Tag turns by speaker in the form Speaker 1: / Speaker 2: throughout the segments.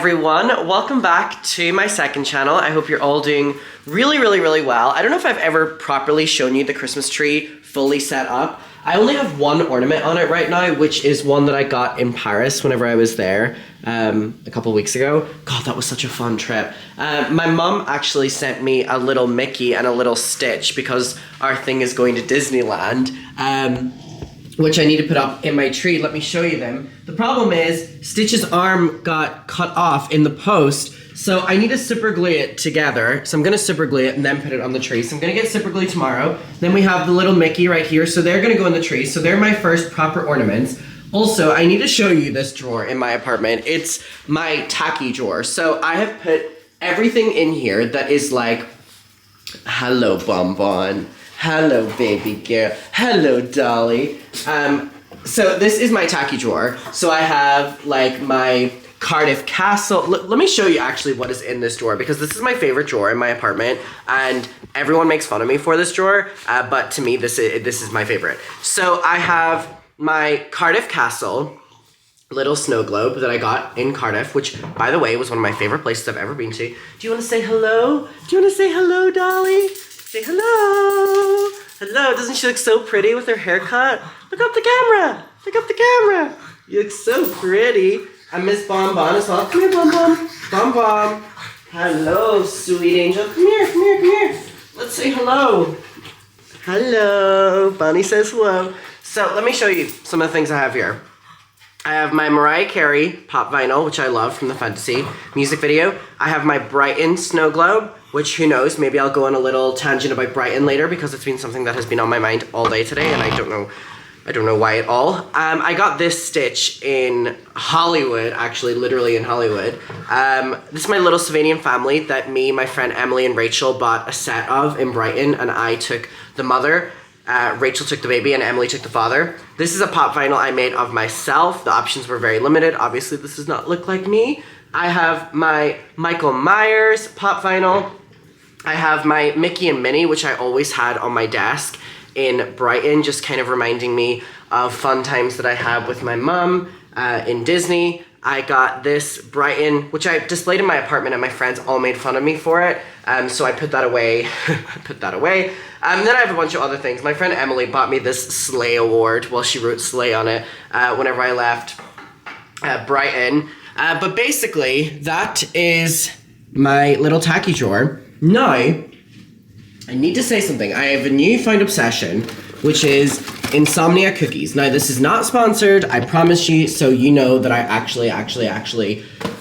Speaker 1: everyone, welcome back to my second channel. I hope you're all doing really well. I don't know if I've ever properly shown you the Christmas tree fully set up. I only have one ornament on it right now, which is one that I got in Paris whenever I was there a couple weeks ago. God, that was such a fun trip. My mum actually sent me a little Mickey and a little Stitch because our thing is going to Disneyland. Which I need to put up in my tree. Let me show you them. The problem is Stitch's arm got cut off in the post, so I need to super glue it together. So I'm gonna super glue it and then put it on the tree. So I'm gonna get super glue tomorrow. Then we have the little Mickey right here, so they're gonna go in the tree. So they're my first proper ornaments. Also, I need to show you this drawer in my apartment. It's my tacky drawer. So I have put everything in here that is like, hello bonbon. Hello, baby girl. Hello, Dolly. So this is my tacky drawer. So I have like my Cardiff Castle. Let me show you actually what is in this drawer because this is my favorite drawer in my apartment and everyone makes fun of me for this drawer, but to me this is my favorite. So I have my Cardiff Castle little snow globe that I got in Cardiff, which by the way was one of my favorite places I've ever been to. Do you want to say hello? Do you want to say hello, Dolly? Say hello. Hello. Doesn't she look so pretty with her haircut? Look up the camera. Look up the camera. You look so pretty. And Miss Bonbon as well. Come here, Bonbon. Bonbon. Hello, sweet angel. Come here, come here, come here. Let's say hello. Hello. Bonnie says hello. So let me show you some of the things I have here. I have my Mariah Carey pop vinyl, which I love from the Fantasy music video. I have my Brighton snow globe, which who knows, maybe I'll go on a little tangent about Brighton later because it's been something that has been on my mind all day today and I don't know why at all. I got this Stitch in Hollywood, actually literally in Hollywood. This is my little Slovenian family that me, my friend Emily and Rachel bought a set of in Brighton and I took the mother. Rachel took the baby and Emily took the father. This is a pop vinyl I made of myself. The options were very limited. Obviously, this does not look like me. I have my Michael Myers pop vinyl. I have my Mickey and Minnie, which I always had on my desk in Brighton, just kind of reminding me of fun times that I had with my mum in Disney. I got this Brighton, which I displayed in my apartment and my friends all made fun of me for it. So I put that away. Then I have a bunch of other things. My friend Emily bought me this Slay award. Well, she wrote Slay on it whenever I left Brighton. But basically, that is my little tacky drawer. Now, I need to say something. I have a newfound obsession, which is insomnia cookies. Now, this is not sponsored, I promise you, so you know that I actually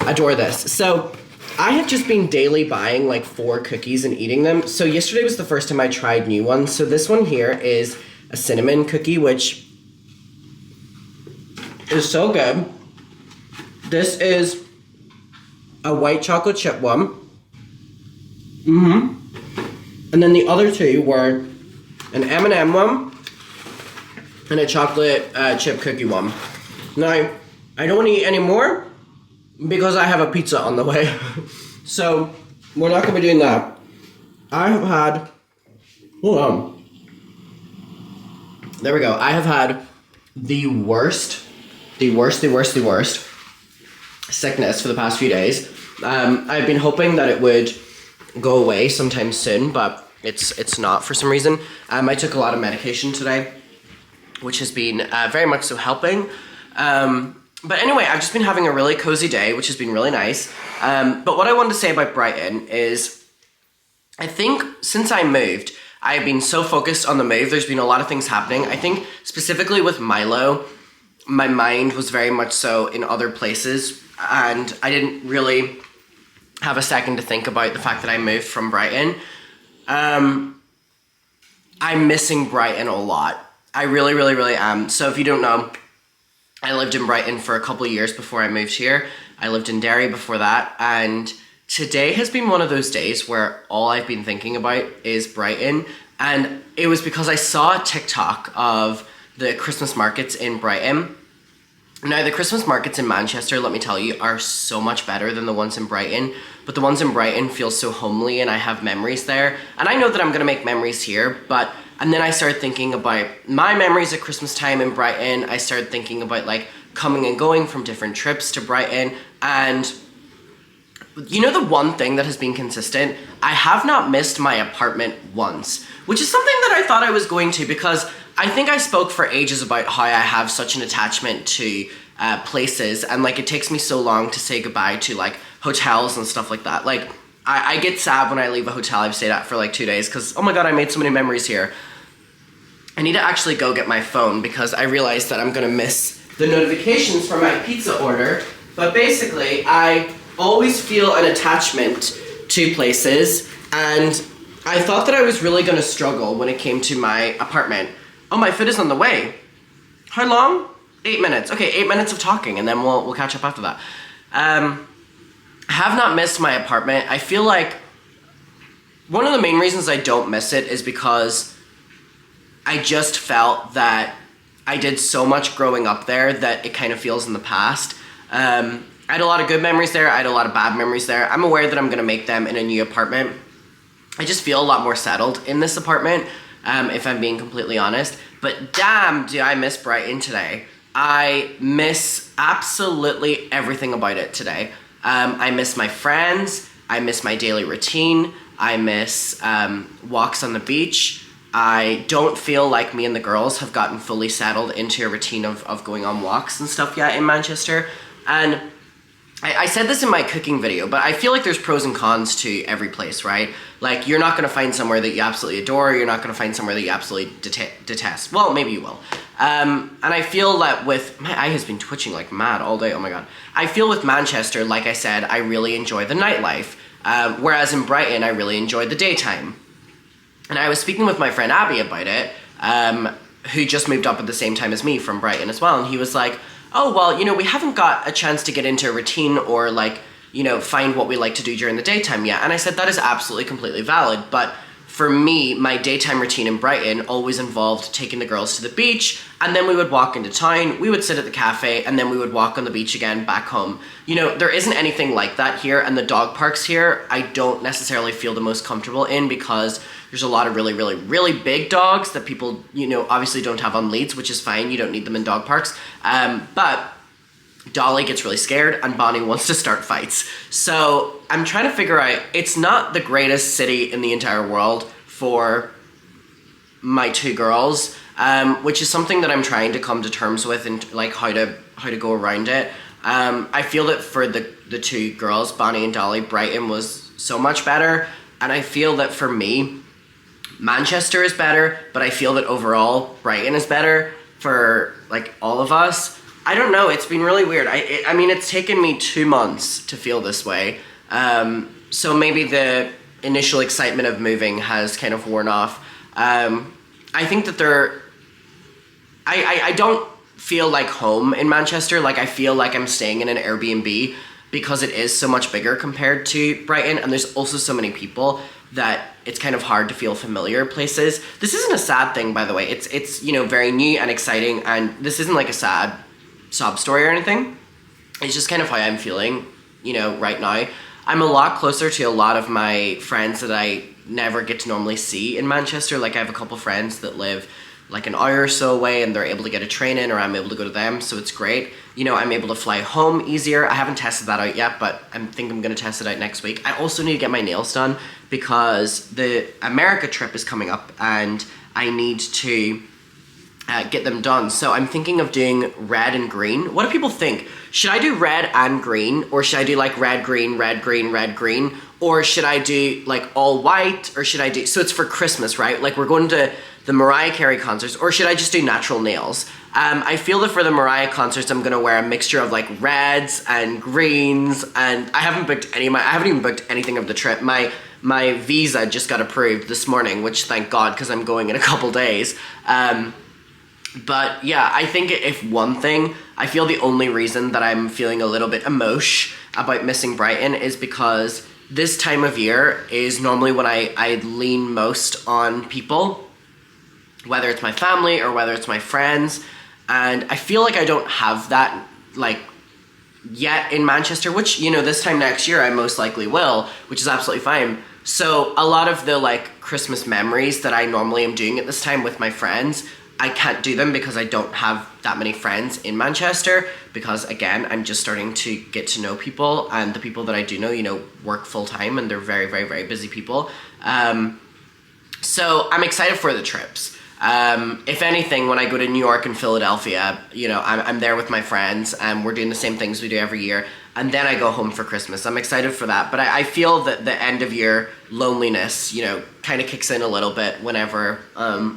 Speaker 1: adore this. So, I have just been daily buying like 4 cookies and eating them. So yesterday was the first time I tried new ones. So this one here is a cinnamon cookie, which is so good. This is a white chocolate chip one. And then the other 2 were an M&M one and a chocolate chip cookie one. Now, I don't want to eat any more because I have a pizza on the way. So, we're not going to be doing that. I have had, hold on. There we go. I have had the worst sickness for the past few days. I've been hoping that it would go away sometime soon, but it's not for some reason. I took a lot of medication today, which has been very much so helping. But anyway, I've just been having a really cozy day, which has been really nice. But what I wanted to say about Brighton is, I think since I moved, I've been so focused on the move, there's been a lot of things happening. I think specifically with Milo, my mind was very much so in other places, and I didn't really have a second to think about the fact that I moved from Brighton. I'm missing Brighton a lot. I really am. So if you don't know, I lived in Brighton for a couple of years before I moved here. I lived in Derry before that, and today has been one of those days where all I've been thinking about is Brighton, and it was because I saw a TikTok of the Christmas markets in Brighton. Now, the Christmas markets in Manchester, let me tell you, are so much better than the ones in Brighton, but the ones in Brighton feel so homely and I have memories there, and I know that I'm going to make memories here, and then I started thinking about my memories at Christmas time in Brighton. I started thinking about like coming and going from different trips to Brighton, and you know the one thing that has been consistent? I have not missed my apartment once, which is something that I thought I was going to, because I think I spoke for ages about how I have such an attachment to places, and like it takes me so long to say goodbye to like hotels and stuff like that. Like I get sad when I leave a hotel I've stayed at for like 2 days because, oh my god, I made so many memories here. I need to actually go get my phone because I realized that I'm gonna miss the notifications for my pizza order. But basically, I always feel an attachment to places, and I thought that I was really gonna struggle when it came to my apartment. Oh, my food is on the way. How long? 8 minutes. Okay, 8 minutes of talking, and then we'll catch up after that. I have not missed my apartment. I feel like one of the main reasons I don't miss it is because I just felt that I did so much growing up there that it kind of feels in the past. I had a lot of good memories there. I had a lot of bad memories there. I'm aware that I'm gonna make them in a new apartment. I just feel a lot more settled in this apartment, if I'm being completely honest. But damn, do I miss Brighton today. I miss absolutely everything about it today. I miss my friends. I miss my daily routine. I miss walks on the beach. I don't feel like me and the girls have gotten fully settled into a routine of going on walks and stuff yet in Manchester. And I said this in my cooking video, but I feel like there's pros and cons to every place, right? Like, you're not gonna find somewhere that you absolutely adore, you're not gonna find somewhere that you absolutely detest. Well, maybe you will. And I feel that with, my eye has been twitching like mad all day, oh my god. I feel with Manchester, like I said, I really enjoy the nightlife, whereas in Brighton, I really enjoy the daytime. And I was speaking with my friend Abby about it, who just moved up at the same time as me from Brighton as well, and he was like, oh, well, you know, we haven't got a chance to get into a routine or like, you know, find what we like to do during the daytime yet. And I said, that is absolutely completely valid. But for me, my daytime routine in Brighton always involved taking the girls to the beach, and then we would walk into town, we would sit at the cafe, and then we would walk on the beach again back home. You know, there isn't anything like that here, and the dog parks here, I don't necessarily feel the most comfortable in because there's a lot of really, really, really big dogs that people, you know, obviously don't have on leads, which is fine. You don't need them in dog parks. But Dolly gets really scared and Bonnie wants to start fights. So I'm trying to figure out, it's not the greatest city in the entire world for my two girls, which is something that I'm trying to come to terms with and like how to go around it. I feel that for the two girls, Bonnie and Dolly, Brighton was so much better. And I feel that for me, Manchester is better, but I feel that overall Brighton is better for like all of us. I don't know, it's been really weird. I mean, it's taken me 2 months to feel this way. So maybe the initial excitement of moving has kind of worn off. I think that I don't feel like home in Manchester. Like, I feel like I'm staying in an Airbnb because it is so much bigger compared to Brighton, and there's also so many people that it's kind of hard to feel familiar places. This isn't a sad thing, by the way. It's you know, very new and exciting, and this isn't like a sad sob story or anything. It's just kind of how I'm feeling, you know, right now. I'm a lot closer to a lot of my friends that I never get to normally see in Manchester. Like, I have a couple friends that live like an hour or so away and they're able to get a train in, or I'm able to go to them, so it's great. You know, I'm able to fly home easier. I haven't tested that out yet, but I think I'm gonna test it out next week. I also need to get my nails done because the America trip is coming up and I need to get them done. So I'm thinking of doing red and green. What do people think? Should I do red and green, or should I do like red, green, red, green, red, green? Or should I do like all white, or should I do, so it's for Christmas, right? Like, we're going to the Mariah Carey concerts, or should I just do natural nails? I feel that for the Mariah concerts, I'm gonna wear a mixture of like reds and greens, and I haven't even booked anything of the trip. My visa just got approved this morning, which thank God, because I'm going in a couple days. But yeah, I think if one thing, I feel the only reason that I'm feeling a little bit emosh about missing Brighton is because this time of year is normally when I lean most on people, whether it's my family or whether it's my friends, and I feel like I don't have that like yet in Manchester, which, you know, this time next year I most likely will, which is absolutely fine. So a lot of the like Christmas memories that I normally am doing at this time with my friends, I can't do them because I don't have that many friends in Manchester, because again, I'm just starting to get to know people, and the people that I do know, you know, work full time and they're very, very, very busy people. So I'm excited for the trips. If anything, when I go to New York and Philadelphia, you know, I'm there with my friends and we're doing the same things we do every year. And then I go home for Christmas. I'm excited for that. But I feel that the end of year loneliness, you know, kind of kicks in a little bit whenever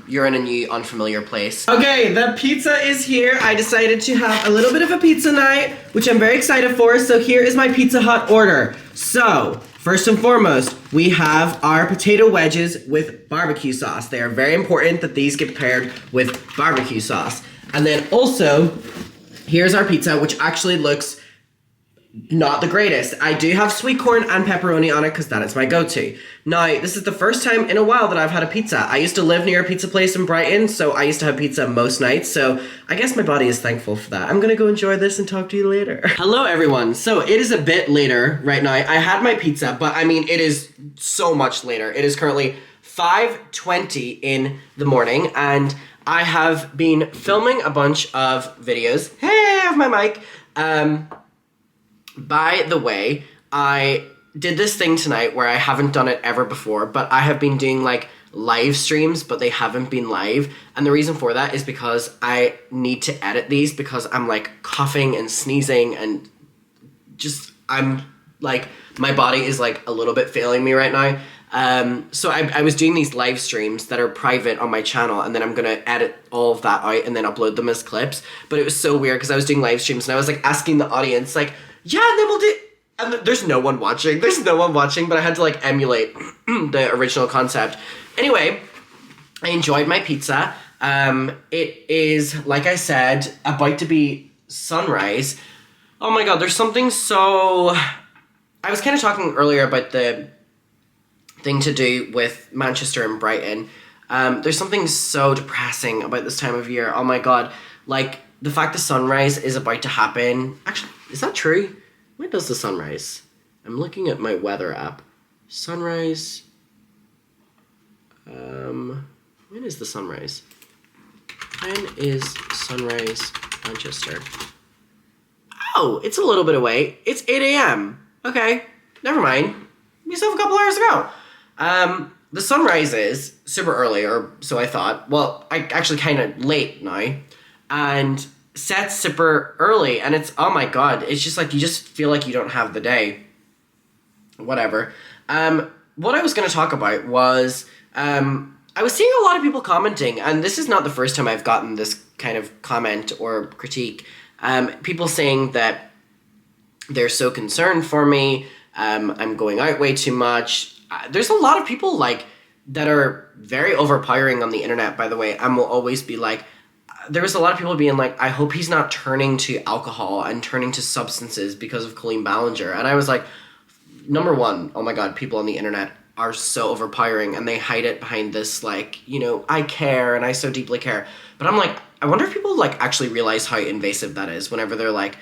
Speaker 1: you're in a new, unfamiliar place. Okay, the pizza is here. I decided to have a little bit of a pizza night, which I'm very excited for. So here is my Pizza Hut order. So, first and foremost, we have our potato wedges with barbecue sauce. They are very important that these get paired with barbecue sauce. And then also, here's our pizza, which actually looks not the greatest. I do have sweet corn and pepperoni on it because that is my go-to. Now, this is the first time in a while that I've had a pizza. I used to live near a pizza place in Brighton, so I used to have pizza most nights, so I guess my body is thankful for that. I'm gonna go enjoy this and talk to you later. Hello, everyone. So it is a bit later right now. I had my pizza, but I mean, it is so much later. It is currently 5:20 in the morning, and I have been filming a bunch of videos. Hey, I have my mic. By the way, I did this thing tonight where I haven't done it ever before, but I have been doing like live streams, but they haven't been live. And the reason for that is because I need to edit these because I'm like coughing and sneezing and just, I'm like, my body is like a little bit failing me right now. So I was doing these live streams that are private on my channel, and then I'm gonna edit all of that out and then upload them as clips. But it was so weird because I was doing live streams and I was like asking the audience like, yeah, and then we'll do, and there's no one watching. There's no one watching, but I had to like emulate the original concept. Anyway, I enjoyed my pizza. It is, like I said, about to be sunrise. Oh my god, there's something so... I was kind of talking earlier about the thing to do with Manchester and Brighton. There's something so depressing about this time of year. Oh my god, like the fact the sunrise is about to happen. Actually, is that true? When does the sunrise? I'm looking at my weather app. Sunrise. When is the sunrise? When is sunrise Manchester? Oh, it's a little bit away. It's 8 a.m. Okay, never mind. We still have a couple hours to go. The sunrise is super early, or so I thought. Well, I actually kind of late now. And sets super early, and it's, oh my god, it's just like, you just feel like you don't have the day. Whatever. What I was going to talk about was, I was seeing a lot of people commenting, and this is not the first time I've gotten this kind of comment or critique. People saying that they're so concerned for me, I'm going out way too much. There's a lot of people like that are very overpowering on the internet, by the way, and will always be like, there was a lot of people being like, I hope he's not turning to alcohol and turning to substances because of Colleen Ballinger. And I was like, number one, oh my god, people on the internet are so overpowering, and they hide it behind this like, you know, I care and I so deeply care. But I'm like, I wonder if people like actually realize how invasive that is whenever they're like,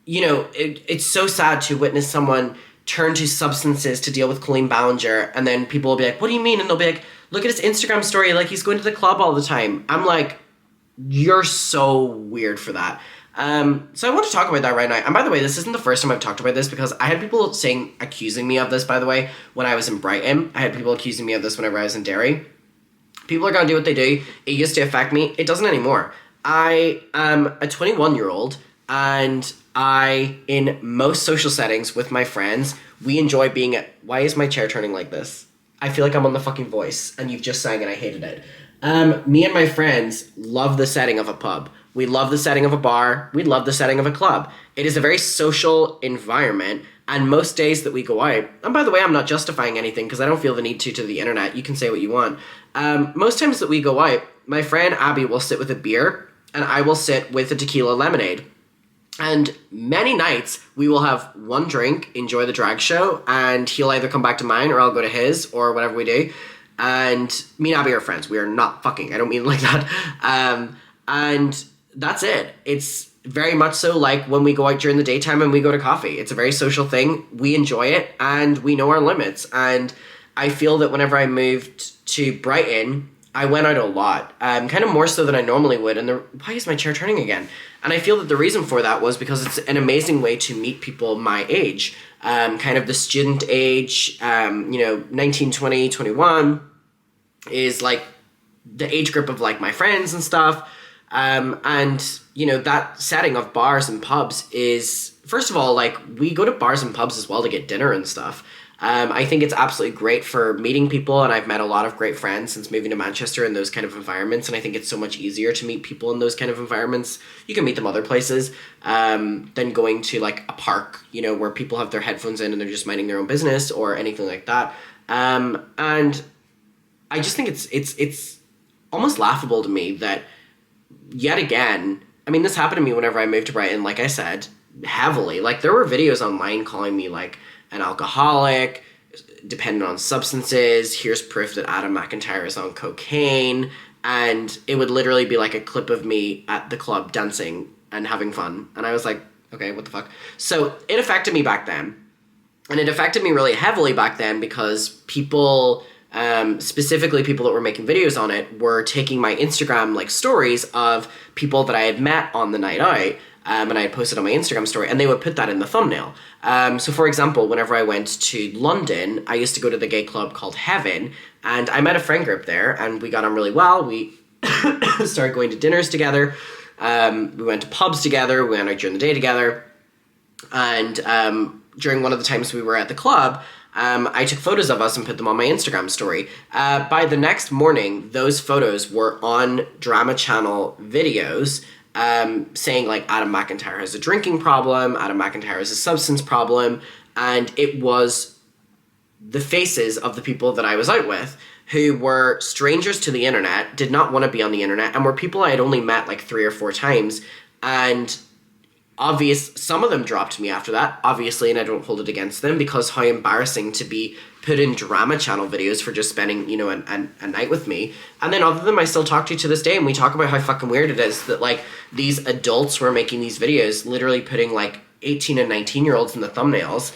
Speaker 1: you know, it's so sad to witness someone turn to substances to deal with Colleen Ballinger, and then people will be like, what do you mean? And they'll be like, look at his Instagram story, like he's going to the club all the time. I'm like, you're so weird for that. So I want to talk about that right now. And by the way, this isn't the first time I've talked about this, because I had people accusing me of this, by the way, when I was in Brighton. I had people accusing me of this whenever I was in Derry. People are going to do what they do. It used to affect me. It doesn't anymore. I am a 21-year-old, and in most social settings with my friends, we enjoy being at... Why is my chair turning like this? I feel like I'm on The Fucking Voice, and you've just sang and I hated it. Me and my friends love the setting of a pub. We love the setting of a bar. We love the setting of a club. It is a very social environment, and most days that we go out, and by the way, I'm not justifying anything because I don't feel the need to the internet. You can say what you want. Most times that we go out, my friend Abby will sit with a beer, and I will sit with a tequila lemonade. And many nights, we will have one drink, enjoy the drag show, and he'll either come back to mine or I'll go to his, or whatever we do. And me and Abby are friends. We are not fucking. I don't mean it like that. And that's it. It's very much so like when we go out during the daytime and we go to coffee. It's a very social thing. We enjoy it, and we know our limits. And I feel that whenever I moved to Brighton, I went out a lot, kind of more so than I normally would. And why is my chair turning again? And I feel that the reason for that was because it's an amazing way to meet people my age, kind of the student age, 19, 20, 21 is like the age group of like my friends and stuff. And, that setting of bars and pubs is, first of all, like we go to bars and pubs as well to get dinner and stuff. I think it's absolutely great for meeting people, and I've met a lot of great friends since moving to Manchester in those kind of environments, and I think it's so much easier to meet people in those kind of environments. You can meet them other places than going to like a park, where people have their headphones in and they're just minding their own business or anything like that. And I just think it's almost laughable to me that yet again, I mean, this happened to me whenever I moved to Brighton, like I said, heavily. Like there were videos online calling me like an alcoholic, dependent on substances. Here's proof that Adam McIntyre is on cocaine. And it would literally be like a clip of me at the club dancing and having fun. And I was like, okay, what the fuck? So it affected me back then. And it affected me really heavily back then because people, specifically people that were making videos on it, were taking my Instagram like stories of people that I had met on the night out. And I had posted on my Instagram story, and they would put that in the thumbnail. So for example, whenever I went to London, I used to go to the gay club called Heaven, and I met a friend group there, and we got on really well. We started going to dinners together. We went to pubs together. We went out during the day together. And during one of the times we were at the club, I took photos of us and put them on my Instagram story. By the next morning, those photos were on Drama Channel videos, saying like Adam McIntyre has a drinking problem, Adam McIntyre has a substance problem, and it was the faces of the people that I was out with who were strangers to the internet, did not want to be on the internet, and were people I had only met like 3 or 4 times, and some of them dropped me after that, obviously, and I don't hold it against them, because how embarrassing to be put in Drama Channel videos for just spending, a night with me. And then other than them, I still talk to this day, and we talk about how fucking weird it is that, like, these adults were making these videos, literally putting, like, 18 and 19-year-olds in the thumbnails,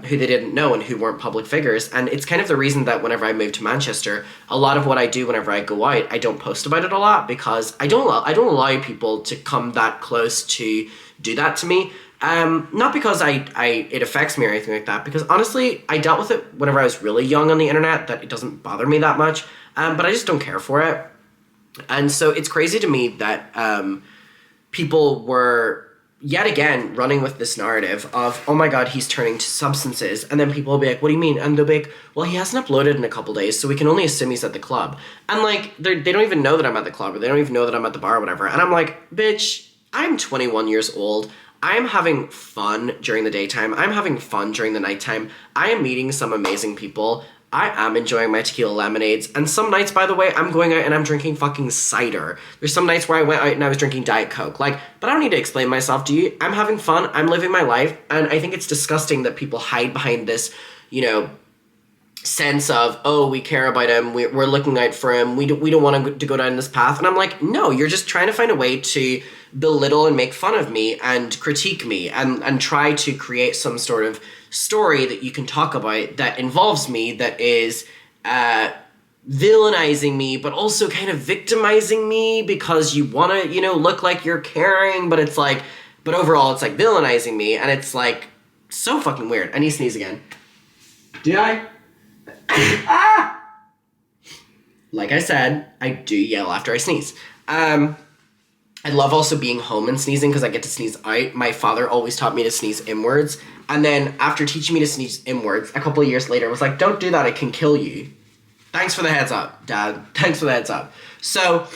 Speaker 1: who they didn't know and who weren't public figures. And it's kind of the reason that whenever I moved to Manchester, a lot of what I do whenever I go out, I don't post about it a lot, because I don't allow people to come that close to do that to me. Not because it affects me or anything like that, because honestly, I dealt with it whenever I was really young on the internet, that it doesn't bother me that much, but I just don't care for it. And so it's crazy to me that people were, yet again, running with this narrative of, oh my god, he's turning to substances, and then people will be like, what do you mean? And they'll be like, well, he hasn't uploaded in a couple days, so we can only assume he's at the club. And like, they don't even know that I'm at the club, or they don't even know that I'm at the bar or whatever, and I'm like, bitch, I'm 21 years old. I'm having fun during the daytime. I'm having fun during the nighttime. I am meeting some amazing people. I am enjoying my tequila lemonades. And some nights, by the way, I'm going out and I'm drinking fucking cider. There's some nights where I went out and I was drinking Diet Coke. Like, but I don't need to explain myself to you. I'm having fun. I'm living my life. And I think it's disgusting that people hide behind this, sense of, oh, we care about him, we're looking out for him, we don't want to go down this path. And I'm like, no, you're just trying to find a way to belittle and make fun of me and critique me and try to create some sort of story that you can talk about that involves me, that is villainizing me, but also kind of victimizing me because you want to, look like you're caring, but it's like, but overall it's like villainizing me, and it's like so fucking weird. I need to sneeze again. Did I? Ah! Like I said, I do yell after I sneeze. I love also being home and sneezing because I get to sneeze out. My father always taught me to sneeze inwards. And then after teaching me to sneeze inwards, a couple of years later, was like, don't do that, it can kill you. Thanks for the heads up, Dad. Thanks for the heads up. So,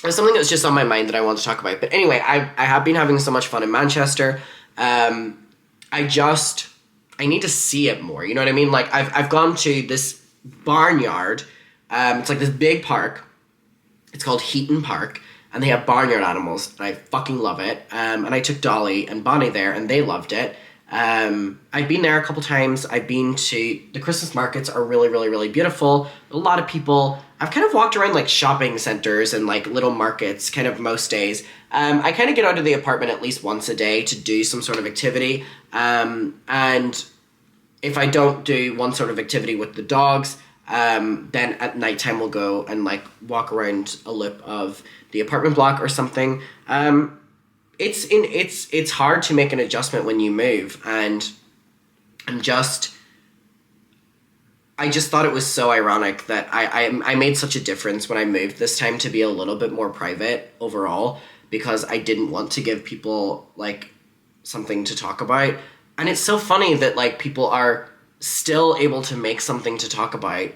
Speaker 1: it's something that's just on my mind that I want to talk about. But anyway, I have been having so much fun in Manchester. I need to see it more, you know what I mean? Like, I've gone to this barnyard. It's like this big park. It's called Heaton Park, and they have barnyard animals, and I fucking love it. And I took Dolly and Bonnie there, and they loved it. I've been there a couple times. I've been to, the Christmas markets are really, really, really beautiful. A lot of people. I've kind of walked around like shopping centers and like little markets kind of most days. I kind of get out of the apartment at least once a day to do some sort of activity. And if I don't do one sort of activity with the dogs, then at nighttime we'll go and like walk around a loop of the apartment block or something. It's hard to make an adjustment when you move, and I just thought it was so ironic that I made such a difference when I moved this time to be a little bit more private overall, because I didn't want to give people like something to talk about. And it's so funny that like people are still able to make something to talk about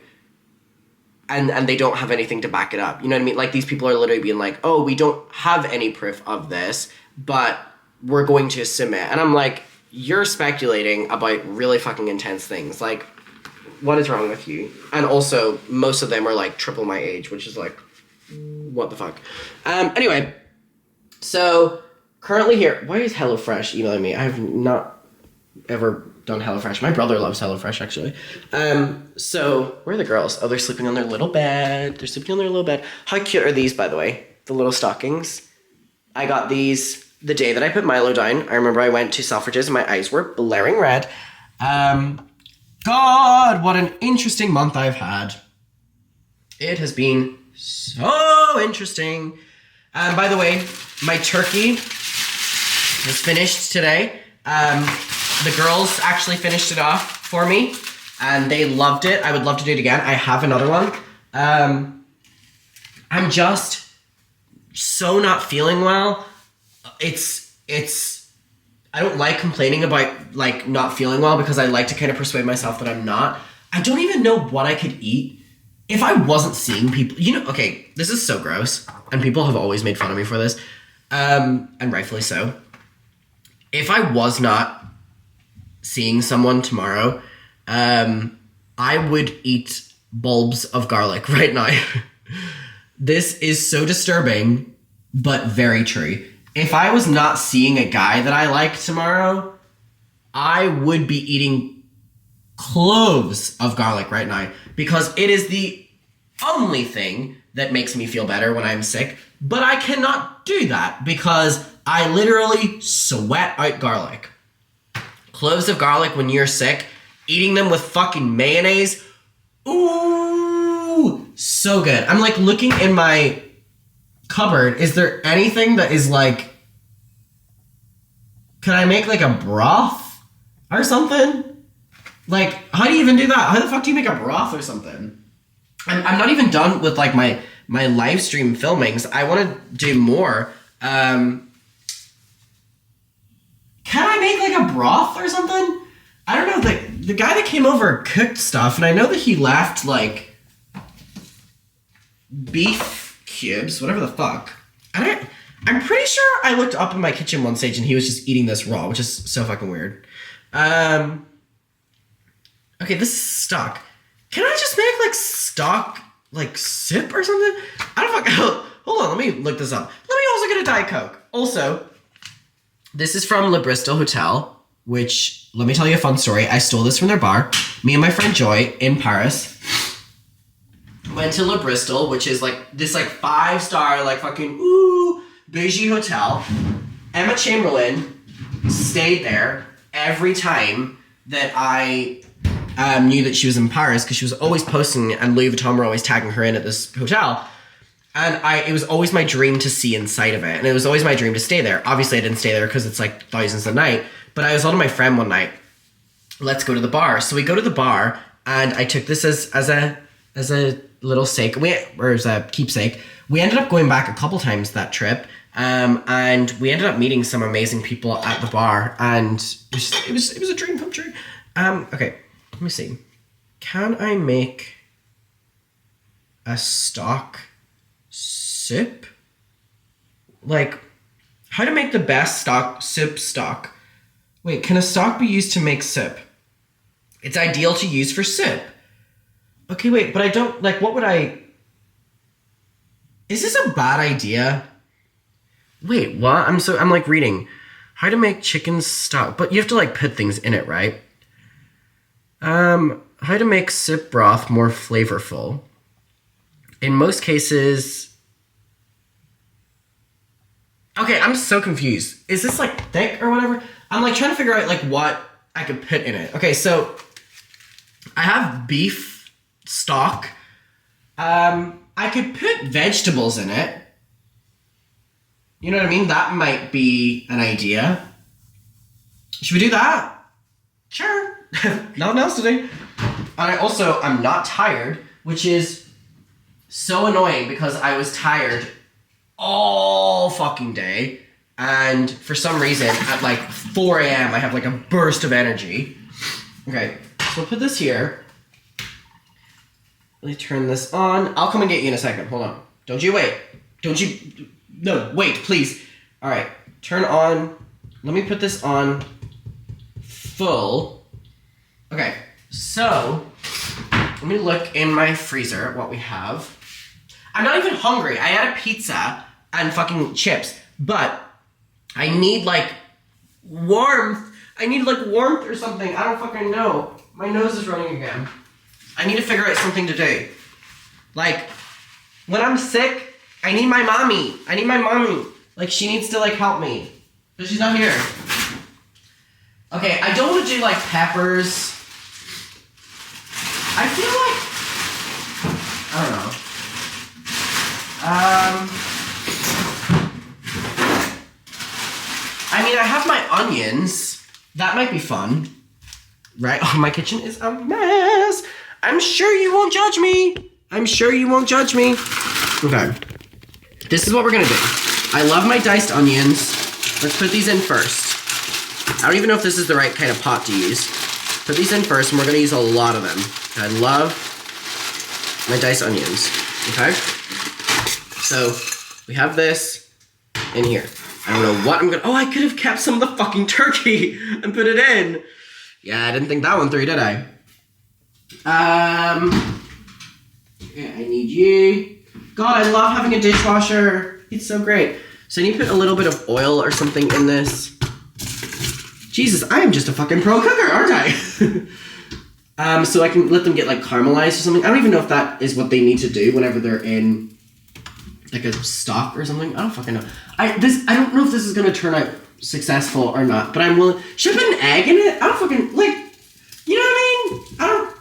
Speaker 1: and they don't have anything to back it up. You know what I mean? Like these people are literally being like, oh, we don't have any proof of this, but we're going to assume it. And I'm like, you're speculating about really fucking intense things. Like, what is wrong with you? And also, most of them are like triple my age, which is like, what the fuck? Anyway, so currently here, why is HelloFresh emailing me? I have not ever done HelloFresh. My brother loves HelloFresh, actually. So where are the girls? Oh, they're sleeping on their little bed. They're sleeping on their little bed. How cute are these, by the way? The little stockings. I got these the day that I put Milo down. I remember I went to Selfridges and my eyes were blaring red. God, what an interesting month I've had. It has been so interesting. By the way, my turkey was finished today. The girls actually finished it off for me, and they loved it. I would love to do it again. I have another one. I'm just so not feeling well. I don't like complaining about like not feeling well, because I like to kind of persuade myself that I'm not. I don't even know what I could eat if I wasn't seeing people. You know, okay, this is so gross, and people have always made fun of me for this, and rightfully so. If I was not seeing someone tomorrow, I would eat bulbs of garlic right now. This is so disturbing, but very true. If I was not seeing a guy that I like tomorrow, I would be eating cloves of garlic right now, because it is the only thing that makes me feel better when I'm sick. But I cannot do that because I literally sweat out garlic. Cloves of garlic when you're sick, eating them with fucking mayonnaise. Ooh, so good. I'm like looking in my cupboard. Is there anything that is like, can I make like a broth or something? Like, how do you even do that? How the fuck do you make a broth or something? I'm not even done with like my live stream filmings. I want to do more. Can I make like a broth or something? I don't know. The guy that came over cooked stuff, and I know that he left like beef cubes, whatever the fuck. I'm pretty sure I looked up in my kitchen one stage and he was just eating this raw, which is so fucking weird. Okay, this is stock. Can I just make like stock like sip or something? I don't fucking. Hold on, let me look this up. Let me also get a Diet Coke. Also, this is from Le Bristol Hotel, which, let me tell you a fun story. I stole this from their bar. Me and my friend Joy in Paris went to Le Bristol, which is like this like 5-star like fucking bougie hotel. Emma Chamberlain stayed there every time that I knew that she was in Paris, because she was always posting, and Louis Vuitton were always tagging her in at this hotel. And it was always my dream to see inside of it. And it was always my dream to stay there. Obviously, I didn't stay there because it's like thousands a night. But I was on to my friend one night, let's go to the bar. So we go to the bar, and I took this as a little sake, or as a keepsake. We ended up going back a couple times that trip. And we ended up meeting some amazing people at the bar. And it was a dream come true. Okay, let me see. Can I make a stock soup? Like, how to make the best soup stock. Wait, can a stock be used to make soup? It's ideal to use for soup. Okay, wait, but I don't, like, what would I... Is this a bad idea? Wait, what? I'm like reading. How to make chicken stock. But you have to like put things in it, right? How to make soup broth more flavorful. In most cases... Okay, I'm so confused. Is this like thick or whatever? I'm like trying to figure out like what I could put in it. Okay, so I have beef stock. I could put vegetables in it. You know what I mean? That might be an idea. Should we do that? Sure. Nothing else to do. And I'm not tired, which is so annoying because I was tired all fucking day. And for some reason, at like 4 a.m., I have like a burst of energy. Okay, so we'll put this here. Let me turn this on. I'll come and get you in a second. Hold on. Don't you wait. No, wait, please. All right, turn on. Let me put this on full. Okay, so let me look in my freezer at what we have. I'm not even hungry. I had a pizza and fucking chips, but I need like warmth. I need like warmth or something. I don't fucking know. My nose is running again. I need to figure out something to do. Like, when I'm sick, I need my mommy. Like, she needs to like help me. But she's not here. Okay, I don't want to do like peppers. I feel like, I don't know. I mean, I have my onions. That might be fun. Right? Oh, my kitchen is a mess. I'm sure you won't judge me. Okay. This is what we're gonna do. I love my diced onions. Let's put these in first. I don't even know if this is the right kind of pot to use. Put these in first, and we're gonna use a lot of them. I love my diced onions. Okay? So, we have this in here. I don't know what I'm gonna... Oh, I could have kept some of the fucking turkey and put it in. Yeah, I didn't think that one through, did I? Okay, I need you. God, I love having a dishwasher. It's so great. So I need to put a little bit of oil or something in this. Jesus, I am just a fucking pro cooker, aren't I? So I can let them get like caramelized or something. I don't even know if that is what they need to do whenever they're in like a stock or something. I don't fucking know. I don't know if this is gonna turn out successful or not, but I'm willing. Should I put an egg in it? I don't fucking like. You know what I mean? I don't.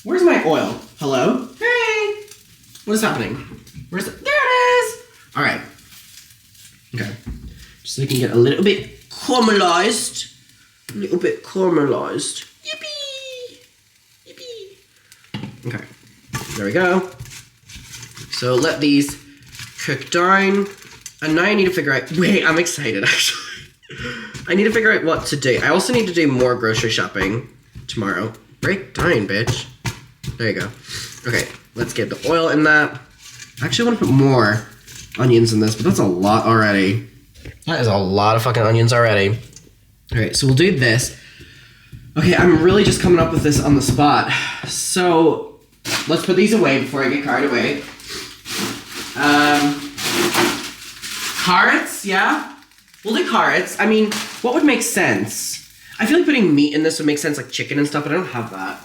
Speaker 1: Where's my oil? Hello? Hey! What is happening? Where's the... There it is! Alright. Okay. Just so we can get a little bit caramelized. Yippee! Yippee! Okay. There we go. So let these cook down. And now I need to figure out... Wait, I'm excited actually. I need to figure out what to do. I also need to do more grocery shopping tomorrow. Break down, bitch. There you go. Okay, let's get the oil in that. I actually want to put more onions in this, but that's a lot already. That is a lot of fucking onions already. Alright, so we'll do this. Okay, I'm really just coming up with this on the spot. So, let's put these away before I get carried away. Carrots, yeah? We'll do carrots. I mean, what would make sense? I feel like putting meat in this would make sense, like chicken and stuff, but I don't have that.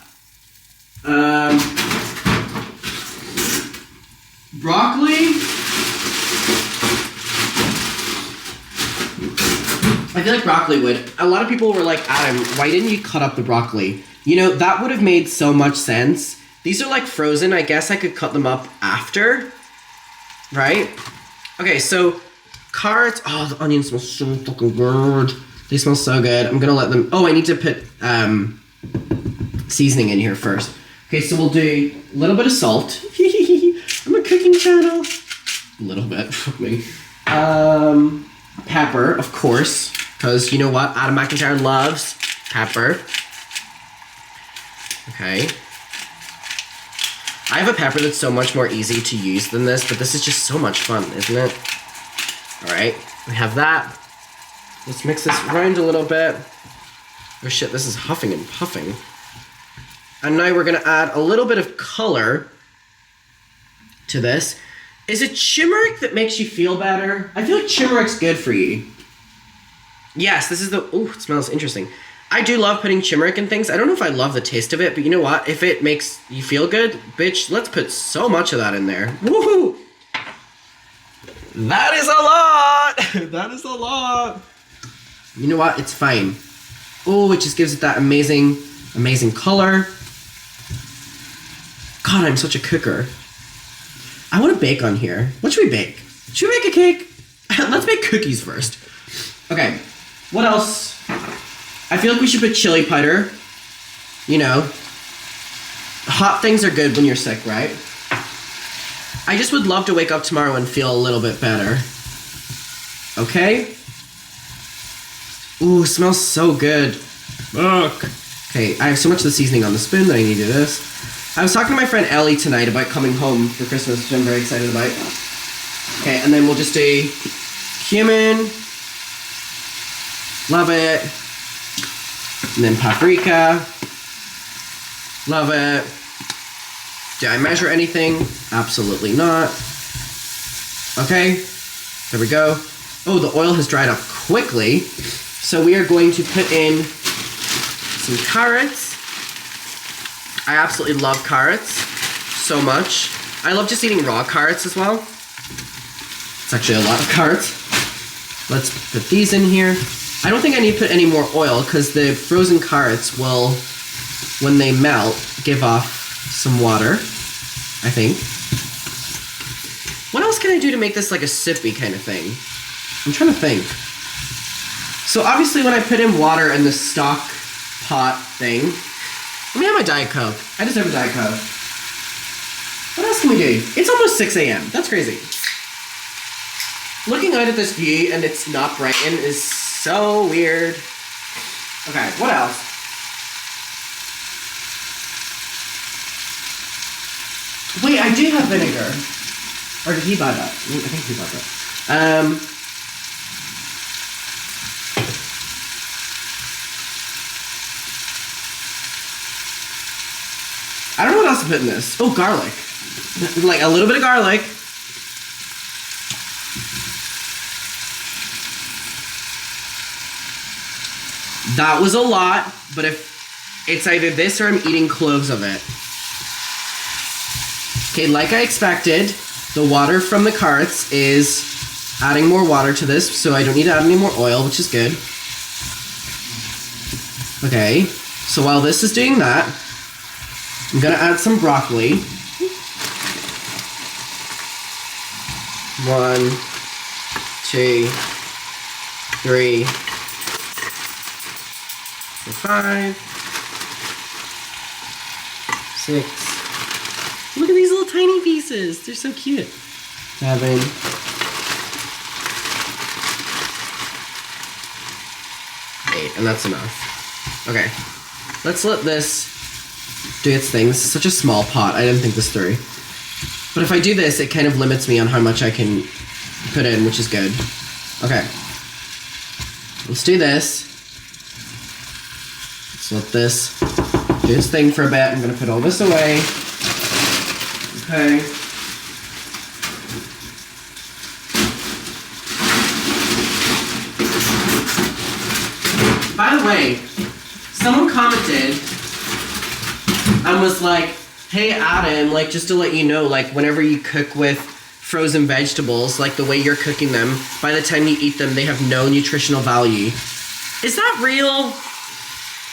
Speaker 1: Broccoli. I feel like broccoli would. A lot of people were like, Adam, why didn't you cut up the broccoli? You know, that would have made so much sense. These are like frozen. I guess I could cut them up after. Right? Okay, so carrots. Oh, the onions smell so fucking good. They smell so good. I'm gonna let them... Oh, I need to put seasoning in here first. Okay, so we'll do a little bit of salt. I'm a cooking channel. A little bit, fuck me. Pepper, of course, because you know what? Adam McIntyre loves pepper. Okay. I have a pepper that's so much more easy to use than this, but this is just so much fun, isn't it? Alright, we have that. Let's mix this around a little bit. Oh shit, this is huffing and puffing. And now we're gonna add a little bit of color to this. Is it turmeric that makes you feel better? I feel like turmeric's good for you. Yes, this is the... Ooh, it smells interesting. I do love putting turmeric in things. I don't know if I love the taste of it, but you know what? If it makes you feel good, bitch, let's put so much of that in there. Woohoo! That is a lot! That is a lot! You know what? It's fine. Oh, it just gives it that amazing, amazing color. God, I'm such a cooker. I want to bake on here. What should we bake? Should we make a cake? Let's make cookies first. Okay, what else? I feel like we should put chili powder. You know, hot things are good when you're sick, right? I just would love to wake up tomorrow and feel a little bit better. Okay? Ooh, smells so good. Ugh. Okay, I have so much of the seasoning on the spoon that I need to do this. I was talking to my friend Ellie tonight about coming home for Christmas, which I'm very excited about. Okay, and then we'll just do cumin. Love it. And then paprika. Love it. Did I measure anything? Absolutely not. Okay, there we go. Oh, the oil has dried up quickly. So we are going to put in some carrots. I absolutely love carrots so much. I love just eating raw carrots as well. It's actually a lot of carrots. Let's put these in here. I don't think I need to put any more oil because the frozen carrots will, when they melt, give off some water, I think. What else can I do to make this like a sippy kind of thing? I'm trying to think. So obviously when I put in water in the stock pot thing, let me have my Diet Coke. I just have a Diet Coke. What else can we do? It's almost 6 a.m. That's crazy. Looking out at this view and it's not Brighton is so weird. Okay, what else? Wait, I do have vinegar. Or did he buy that? I think he bought that. I don't know what else to put in this. Oh, garlic. Like a little bit of garlic. That was a lot, but if it's either this or I'm eating cloves of it. Okay, like I expected, the water from the carrots is adding more water to this, so I don't need to add any more oil, which is good. Okay, so while this is doing that, I'm gonna add some broccoli. 1, 2, 3, 4, 5, 6. Look at these little tiny pieces. They're so cute. 7. 8, and that's enough. Okay, let's let this do its thing. This is such a small pot. I didn't think this through. But if I do this, it kind of limits me on how much I can put in, which is good. Okay. Let's do this. Let's let this do its thing for a bit. I'm going to put all this away. Okay. By the way, someone commented and was like, hey Adam, like just to let you know, like whenever you cook with frozen vegetables, like the way you're cooking them, by the time you eat them, they have no nutritional value. Is that real?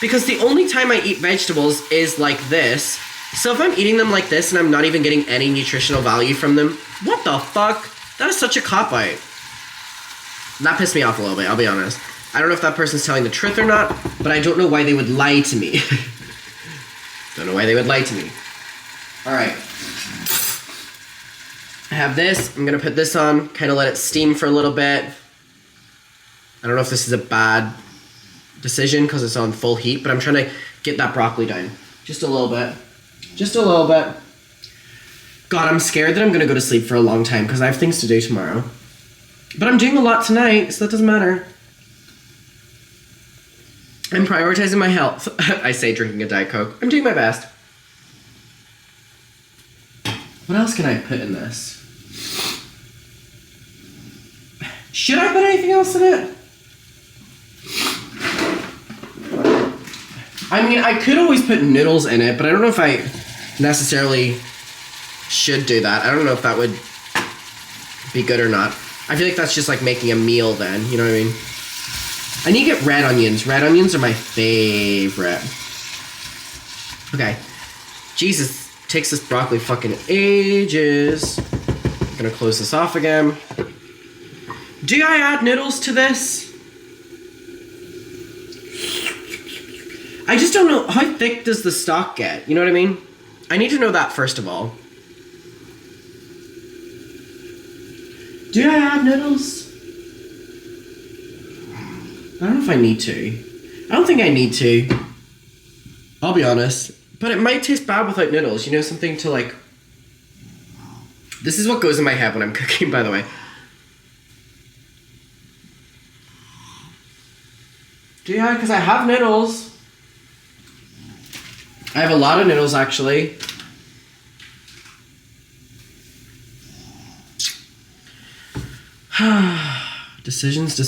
Speaker 1: Because the only time I eat vegetables is like this. So if I'm eating them like this and I'm not even getting any nutritional value from them, what the fuck? That is such a cop-out. That pissed me off a little bit, I'll be honest. I don't know if that person's telling the truth or not, but I don't know why they would lie to me. Don't know why they would lie to me. Alright. I have this. I'm going to put this on, kind of let it steam for a little bit. I don't know if this is a bad decision because it's on full heat, but I'm trying to get that broccoli down. Just a little bit. Just a little bit. God, I'm scared that I'm going to go to sleep for a long time because I have things to do tomorrow. But I'm doing a lot tonight, so that doesn't matter. I'm prioritizing my health. I say drinking a Diet Coke. I'm doing my best. What else can I put in this? Should I put anything else in it? I mean, I could always put noodles in it, but I don't know if I necessarily should do that. I don't know if that would be good or not. I feel like that's just like making a meal then, you know what I mean? I need to get red onions. Red onions are my favorite. Okay. Jesus. Takes this broccoli fucking ages. I'm gonna close this off again. Do I add noodles to this? I just don't know, how thick does the stock get? You know what I mean? I need to know that first of all. Do I add noodles? I don't know if I need to. I don't think I need to. I'll be honest. But it might taste bad without noodles. You know, something to like... This is what goes in my head when I'm cooking, by the way. Do I? Because I have noodles. I have a lot of noodles, actually. Decisions.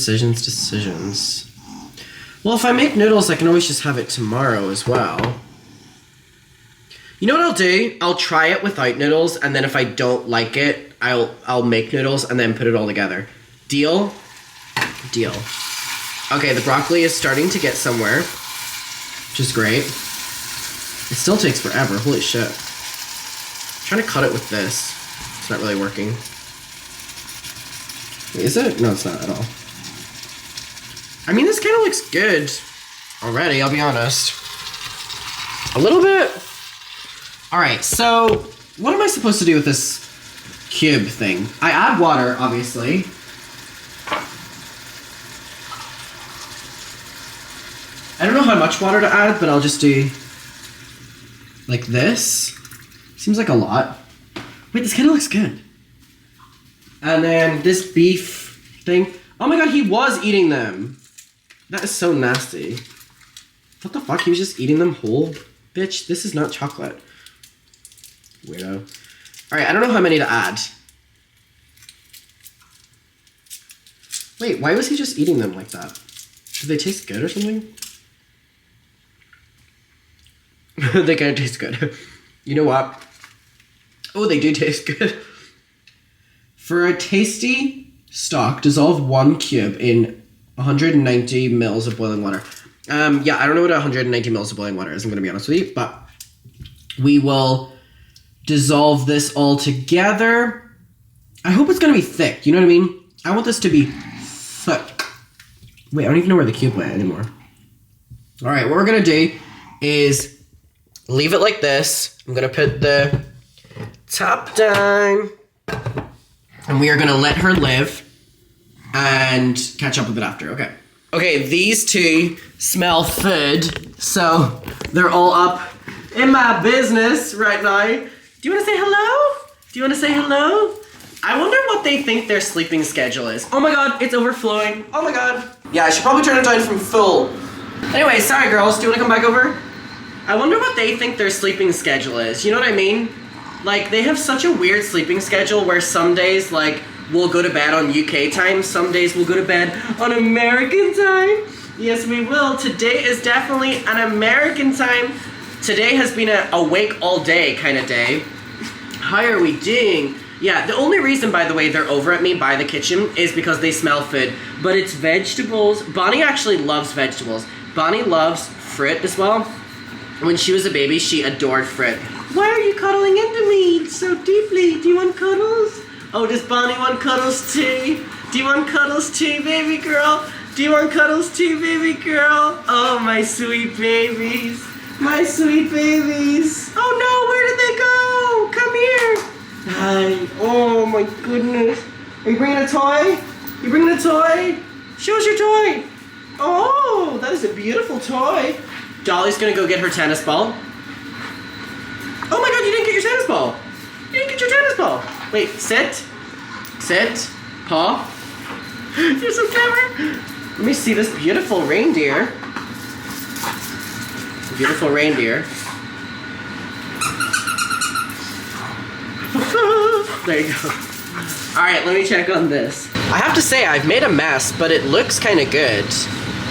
Speaker 1: Well, if I make noodles, I can always just have it tomorrow as well. You know what I'll do? I'll try it without noodles, and then if I don't like it, I'll make noodles and then put it all together. Deal? Deal. Okay, the broccoli is starting to get somewhere, which is great. It still takes forever. Holy shit. I'm trying to cut it with this. It's not really working. Wait, is it? No, it's not at all. I mean, this kind of looks good already, I'll be honest. A little bit. All right, so what am I supposed to do with this cube thing? I add water, obviously. I don't know how much water to add, but I'll just do like this. Seems like a lot. Wait, this kind of looks good. And then this beef thing. Oh my god, he was eating them. That is so nasty. What the fuck? He was just eating them whole? Bitch, this is not chocolate. Weirdo. Alright, I don't know how many to add. Wait, why was he just eating them like that? Do they taste good or something? They kind of taste good. You know what? Oh, they do taste good. For a tasty stock, dissolve 1 cube in 190 mils of boiling water. Yeah, I don't know what 190 mils of boiling water is, I'm gonna be honest with you, but we will dissolve this all together. I hope it's gonna be thick, you know what I mean? I want this to be thick. Wait, I don't even know where the cube went anymore. All right, what we're gonna do is leave it like this. I'm gonna put the top down, and we are gonna let her live and catch up with it after, okay. Okay, these two smell food, so they're all up in my business right now. Do you wanna say hello? Do you wanna say hello? I wonder what they think their sleeping schedule is. Oh my god, it's overflowing. Oh my god. Yeah, I should probably turn it down from full. Anyway, sorry girls, do you wanna come back over? I wonder what they think their sleeping schedule is. You know what I mean? Like, they have such a weird sleeping schedule where some days, like, we'll go to bed on UK time, some days we'll go to bed on American time. Yes, we will. Today is definitely an American time. Today has been a awake all day kind of day. How are we doing? Yeah, the only reason, by the way, they're over at me by the kitchen is because they smell food. But it's vegetables. Bonnie actually loves vegetables. Bonnie loves fruit as well. When she was a baby, she adored fruit. Why are you cuddling into me so deeply? Do you want cuddles? Oh, does Bonnie want cuddles too? Do you want cuddles too, baby girl? Do you want cuddles too, baby girl? Oh, my sweet babies. My sweet babies. Oh no, where did they go? Come here. Hi. Oh my goodness. Are you bringing a toy? You bringing a toy? Show us your toy. Oh, that is a beautiful toy. Dolly's gonna go get her tennis ball. Oh my god, you didn't get your tennis ball. You didn't get your tennis ball. Wait, sit. Sit. Paw. You're so clever. Let me see this beautiful reindeer. Beautiful reindeer. There you go. Alright, let me check on this. I have to say, I've made a mess, but it looks kind of good.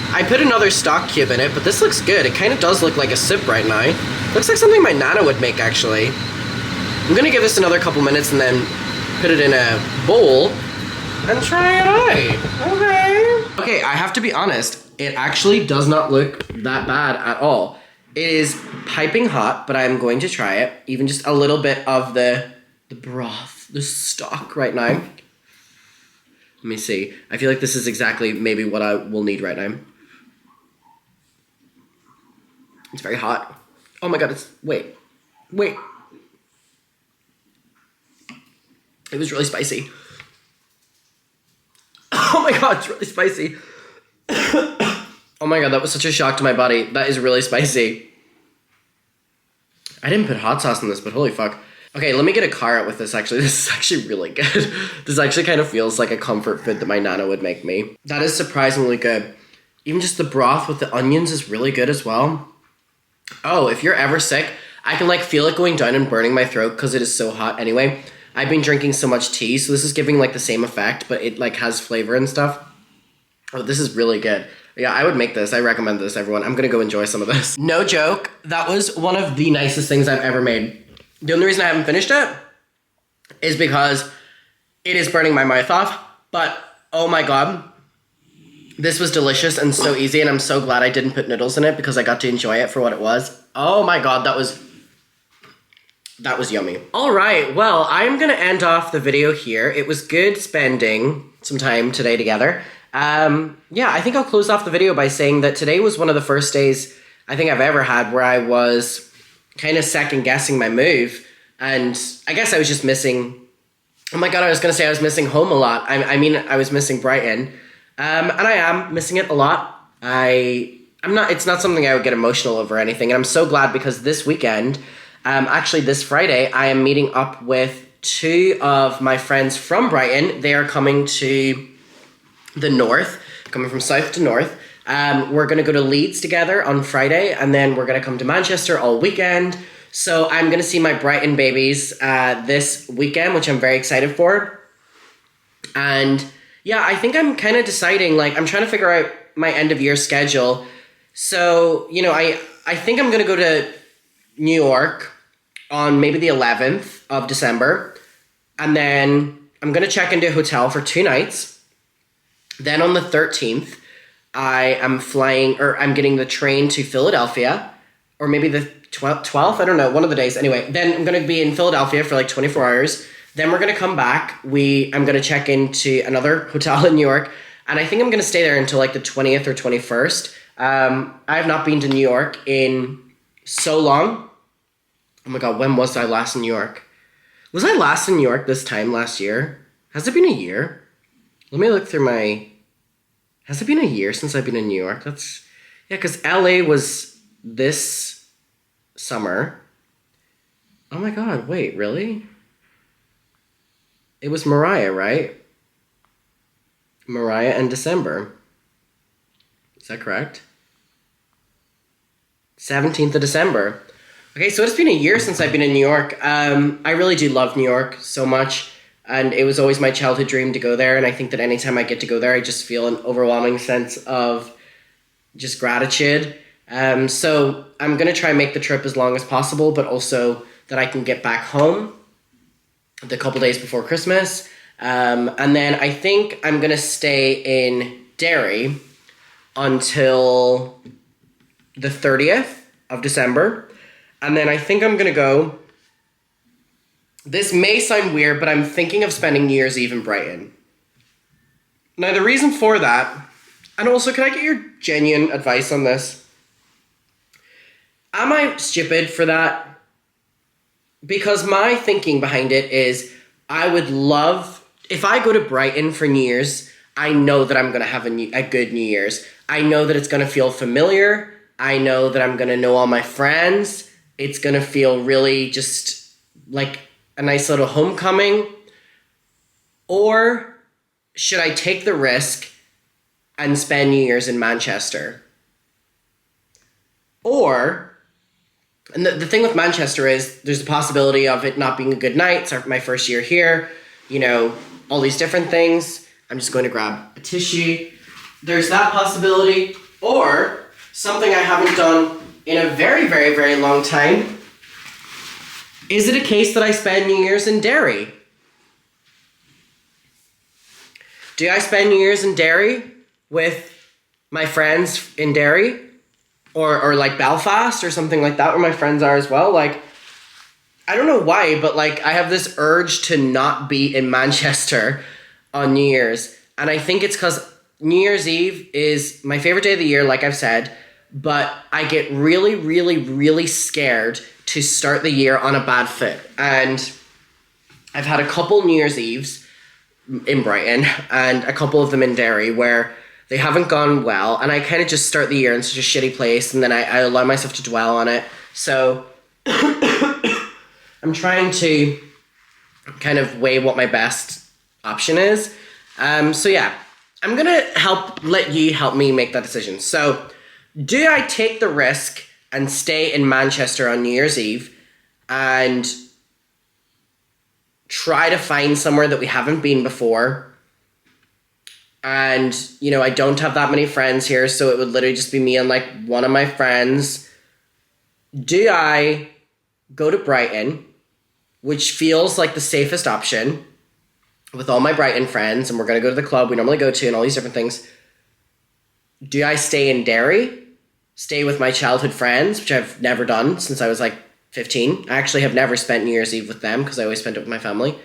Speaker 1: I put another stock cube in it, but this looks good. It kind of does look like a soup right now. Looks like something my Nana would make, actually. I'm gonna give this another couple minutes and then put it in a bowl and try it out. Okay. Okay, I have to be honest. It actually does not look that bad at all. It is piping hot, but I'm going to try it. Even just a little bit of the broth, the stock right now. Let me see. I feel like this is exactly maybe what I will need right now. It's very hot. Oh my god, wait. It was really spicy. Oh my god, it's really spicy. Oh my god, that was such a shock to my body. That is really spicy. I didn't put hot sauce in this, but holy fuck. Okay, let me get a car out with this, actually. This is actually really good. This actually kind of feels like a comfort food that my nana would make me. That is surprisingly good. Even just the broth with the onions is really good as well. Oh, if you're ever sick, I can like feel it going down and burning my throat because it is so hot anyway. I've been drinking so much tea, so this is giving like the same effect, but it like has flavor and stuff. Oh, this is really good. Yeah, I would make this. I recommend this, everyone. I'm gonna go enjoy some of this. No joke, that was one of the nicest things I've ever made. The only reason I haven't finished it is because it is burning my mouth off, but oh my god, this was delicious and so easy, and I'm so glad I didn't put noodles in it because I got to enjoy it for what it was. Oh my god, that was yummy. All right, well, I'm gonna end off the video here. It was good spending some time today together. Yeah, I think I'll close off the video by saying that today was one of the first days I think I've ever had where I was kind of second guessing my move, and I guess I was just missing, oh my god, I was gonna say I was missing home a lot. I mean, I was missing Brighton, and I am missing it a lot. It's not something I would get emotional over or anything, and I'm so glad because this weekend, actually this Friday, I am meeting up with two of my friends from Brighton. They are coming to the north, coming from south to north. We're going to go to Leeds together on Friday, and then we're going to come to Manchester all weekend. So I'm going to see my Brighton babies this weekend, which I'm very excited for. And yeah, I think I'm kind of deciding, like, I'm trying to figure out my end of year schedule. So, you know, I think I'm going to go to New York on maybe the 11th of December. And then I'm going to check into a hotel for 2 nights. Then on the 13th, I am flying, or I'm getting the train to Philadelphia, or maybe the 12th, I don't know, one of the days. Anyway, then I'm going to be in Philadelphia for like 24 hours. Then we're going to come back. I'm going to check into another hotel in New York, and I think I'm going to stay there until like the 20th or 21st. I have not been to New York in so long. Oh my god, when was I last in New York? Was I last in New York this time last year? Has it been a year? Let me look through has it been a year since I've been in New York? Yeah, because LA was this summer. Oh my god, wait, really? It was Mariah, right? Mariah in December. Is that correct? 17th of December. Okay, so it's been a year since I've been in New York. I really do love New York so much. And it was always my childhood dream to go there. And I think that anytime I get to go there, I just feel an overwhelming sense of just gratitude. So I'm going to try and make the trip as long as possible, but also that I can get back home the couple days before Christmas. And then I think I'm going to stay in Derry until the 30th of December. And then I think I'm going to go... This may sound weird, but I'm thinking of spending New Year's Eve in Brighton. Now, the reason for that, and also, can I get your genuine advice on this? Am I stupid for that? Because my thinking behind it is, I would love, if I go to Brighton for New Year's, I know that I'm going to have a good New Year's. I know that it's going to feel familiar. I know that I'm going to know all my friends. It's going to feel really just like a nice little homecoming? Or should I take the risk and spend New Year's in Manchester? Or, and the thing with Manchester is there's the possibility of it not being a good night. It's my first year here, you know, all these different things. I'm just going to grab a tissue. There's that possibility. Or something I haven't done in a very, very, very long time. Is it a case that I spend New Year's in Derry? Do I spend New Year's in Derry with my friends in Derry? or like Belfast or something like that, where my friends are as well. Like, I don't know why, but like I have this urge to not be in Manchester on New Year's. And I think it's because New Year's Eve is my favorite day of the year, like I've said, but I get really, really, really scared to start the year on a bad foot. And I've had a couple New Year's Eves in Brighton and a couple of them in Derry where they haven't gone well, and I kind of just start the year in such a shitty place, and then I allow myself to dwell on it. So I'm trying to kind of weigh what my best option is. So yeah, I'm gonna let you help me make that decision. So do I take the risk and stay in Manchester on New Year's Eve and try to find somewhere that we haven't been before? And, you know, I don't have that many friends here, so it would literally just be me and, like, one of my friends. Do I go to Brighton, which feels like the safest option, with all my Brighton friends, and we're going to go to the club we normally go to and all these different things? Do I stay in Derry, stay with my childhood friends, which I've never done since I was, like, 15? I actually have never spent New Year's Eve with them because I always spent it with my family.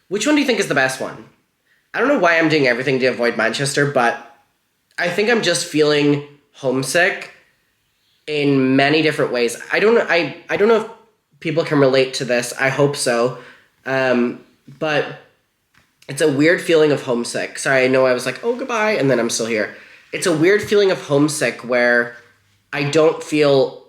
Speaker 1: Which one do you think is the best one? I don't know why I'm doing everything to avoid Manchester, but I think I'm just feeling homesick in many different ways. I don't know. I don't know if people can relate to this. I hope so. But it's a weird feeling of homesick. Sorry, I know I was like, oh, goodbye, and then I'm still here. It's a weird feeling of homesick where I don't feel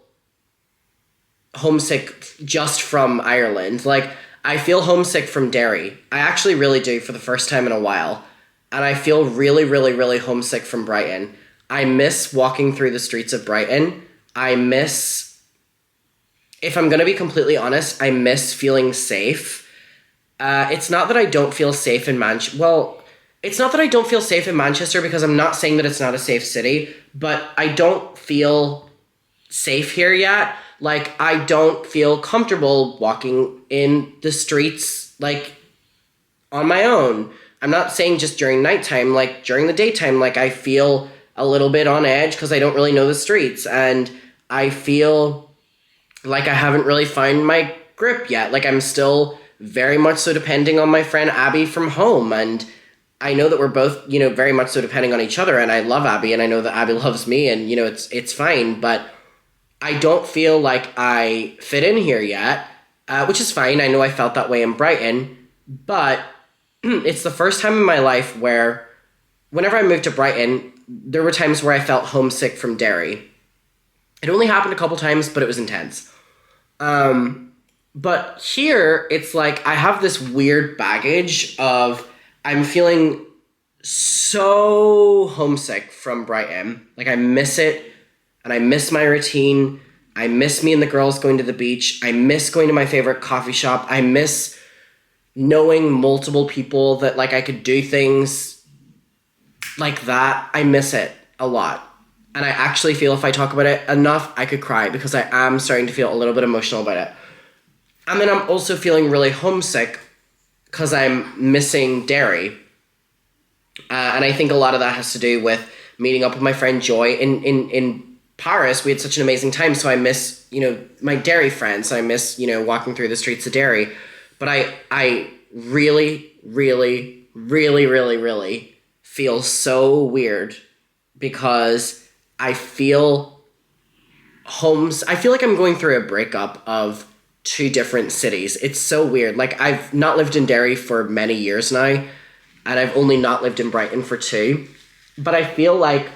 Speaker 1: homesick just from Ireland. Like, I feel homesick from Derry. I actually really do, for the first time in a while. And I feel really, really, really homesick from Brighton. I miss walking through the streets of Brighton. I miss, if I'm going to be completely honest, I miss feeling safe. It's not that I don't feel safe in Manchester. Well, it's not that I don't feel safe in Manchester, because I'm not saying that it's not a safe city, but I don't feel safe here yet. Like, I don't feel comfortable walking in the streets, like, on my own. I'm not saying just during nighttime, like, during the daytime, like, I feel a little bit on edge because I don't really know the streets, and I feel like I haven't really found my grip yet. Like, I'm still very much so depending on my friend Abby from home, and I know that we're both, you know, very much so depending on each other, and I love Abby, and I know that Abby loves me, and, you know, it's fine, but I don't feel like I fit in here yet, which is fine. I know I felt that way in Brighton, but it's the first time in my life where whenever I moved to Brighton, there were times where I felt homesick from Derry. It only happened a couple times, but it was intense. But here, it's like I have this weird baggage of I'm feeling so homesick from Brighton. Like, I miss it. And I miss my routine. I miss me and the girls going to the beach. I miss going to my favorite coffee shop. I miss knowing multiple people that, like, I could do things like that. I miss it a lot. And I actually feel if I talk about it enough, I could cry, because I am starting to feel a little bit emotional about it. And then I'm also feeling really homesick because I'm missing Derry. And I think a lot of that has to do with meeting up with my friend Joy in Paris. We had such an amazing time, so I miss, you know, my Derry friends. I miss, you know, walking through the streets of Derry. But I really, really, really, really, really feel so weird because I feel I feel like I'm going through a breakup of two different cities. It's so weird. Like, I've not lived in Derry for many years now, and I've only not lived in Brighton for 2. But I feel like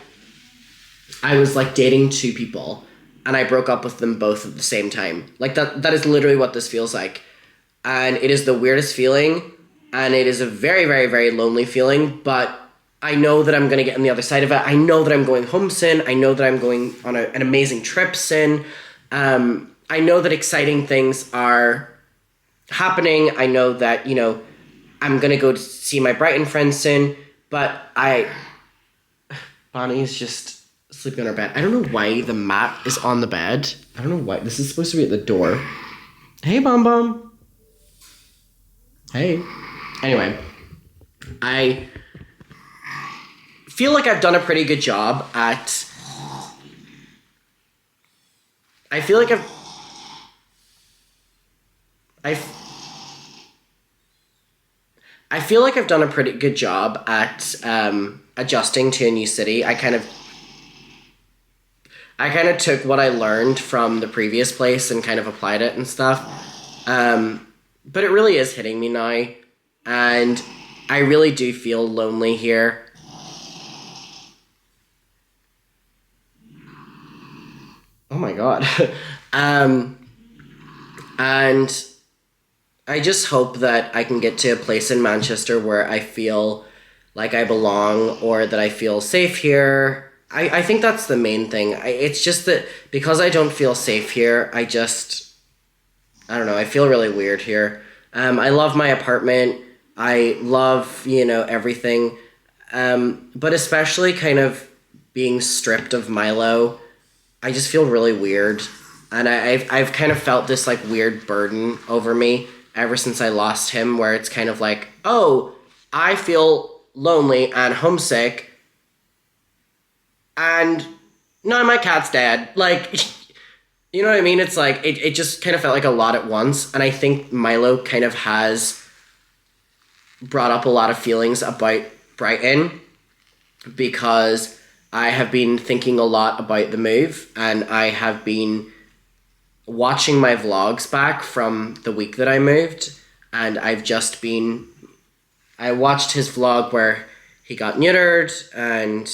Speaker 1: I was, like, dating 2 people, and I broke up with them both at the same time. Like, that is literally what this feels like. And it is the weirdest feeling, and it is a very, very, very lonely feeling, but I know that I'm going to get on the other side of it. I know that I'm going home soon. I know that I'm going on an amazing trip soon. I know that exciting things are happening. I know that, you know, I'm going to go to see my Brighton friends soon, but Bonnie's just sleeping on her bed. I don't know why the mat is on the bed. I don't know why. This is supposed to be at the door. Hey, Bom Bom. Hey. Anyway, I feel like I've done a pretty good job at I feel like I I feel like I've done a pretty good job at adjusting to a new city. I kind of took what I learned from the previous place and kind of applied it and stuff. But it really is hitting me now, and I really do feel lonely here. Oh my god. um, and I just hope that I can get to a place in Manchester where I feel like I belong or that I feel safe here. I think that's the main thing. It's just that because I don't feel safe here, I don't know, I feel really weird here. I love my apartment. I love, everything. But especially kind of being stripped of Milo, I just feel really weird. And I've kind of felt this like weird burden over me ever since I lost him, where it's kind of like, oh, I feel lonely and homesick, and no, my cat's dead. Like, you know what I mean? It's like, it just kind of felt like a lot at once. And I think Milo kind of has brought up a lot of feelings about Brighton, because I have been thinking a lot about the move, and I have been watching my vlogs back from the week that I moved, and I watched his vlog where he got neutered, and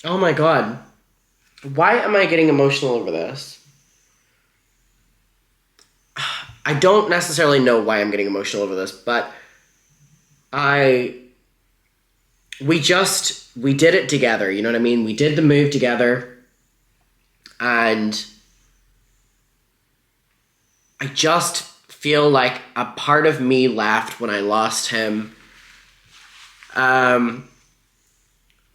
Speaker 1: oh my god, why am I getting emotional over this? I don't necessarily know why I'm getting emotional over this, but we did it together, you know what I mean? We did the move together, and I just feel like a part of me left when I lost him. The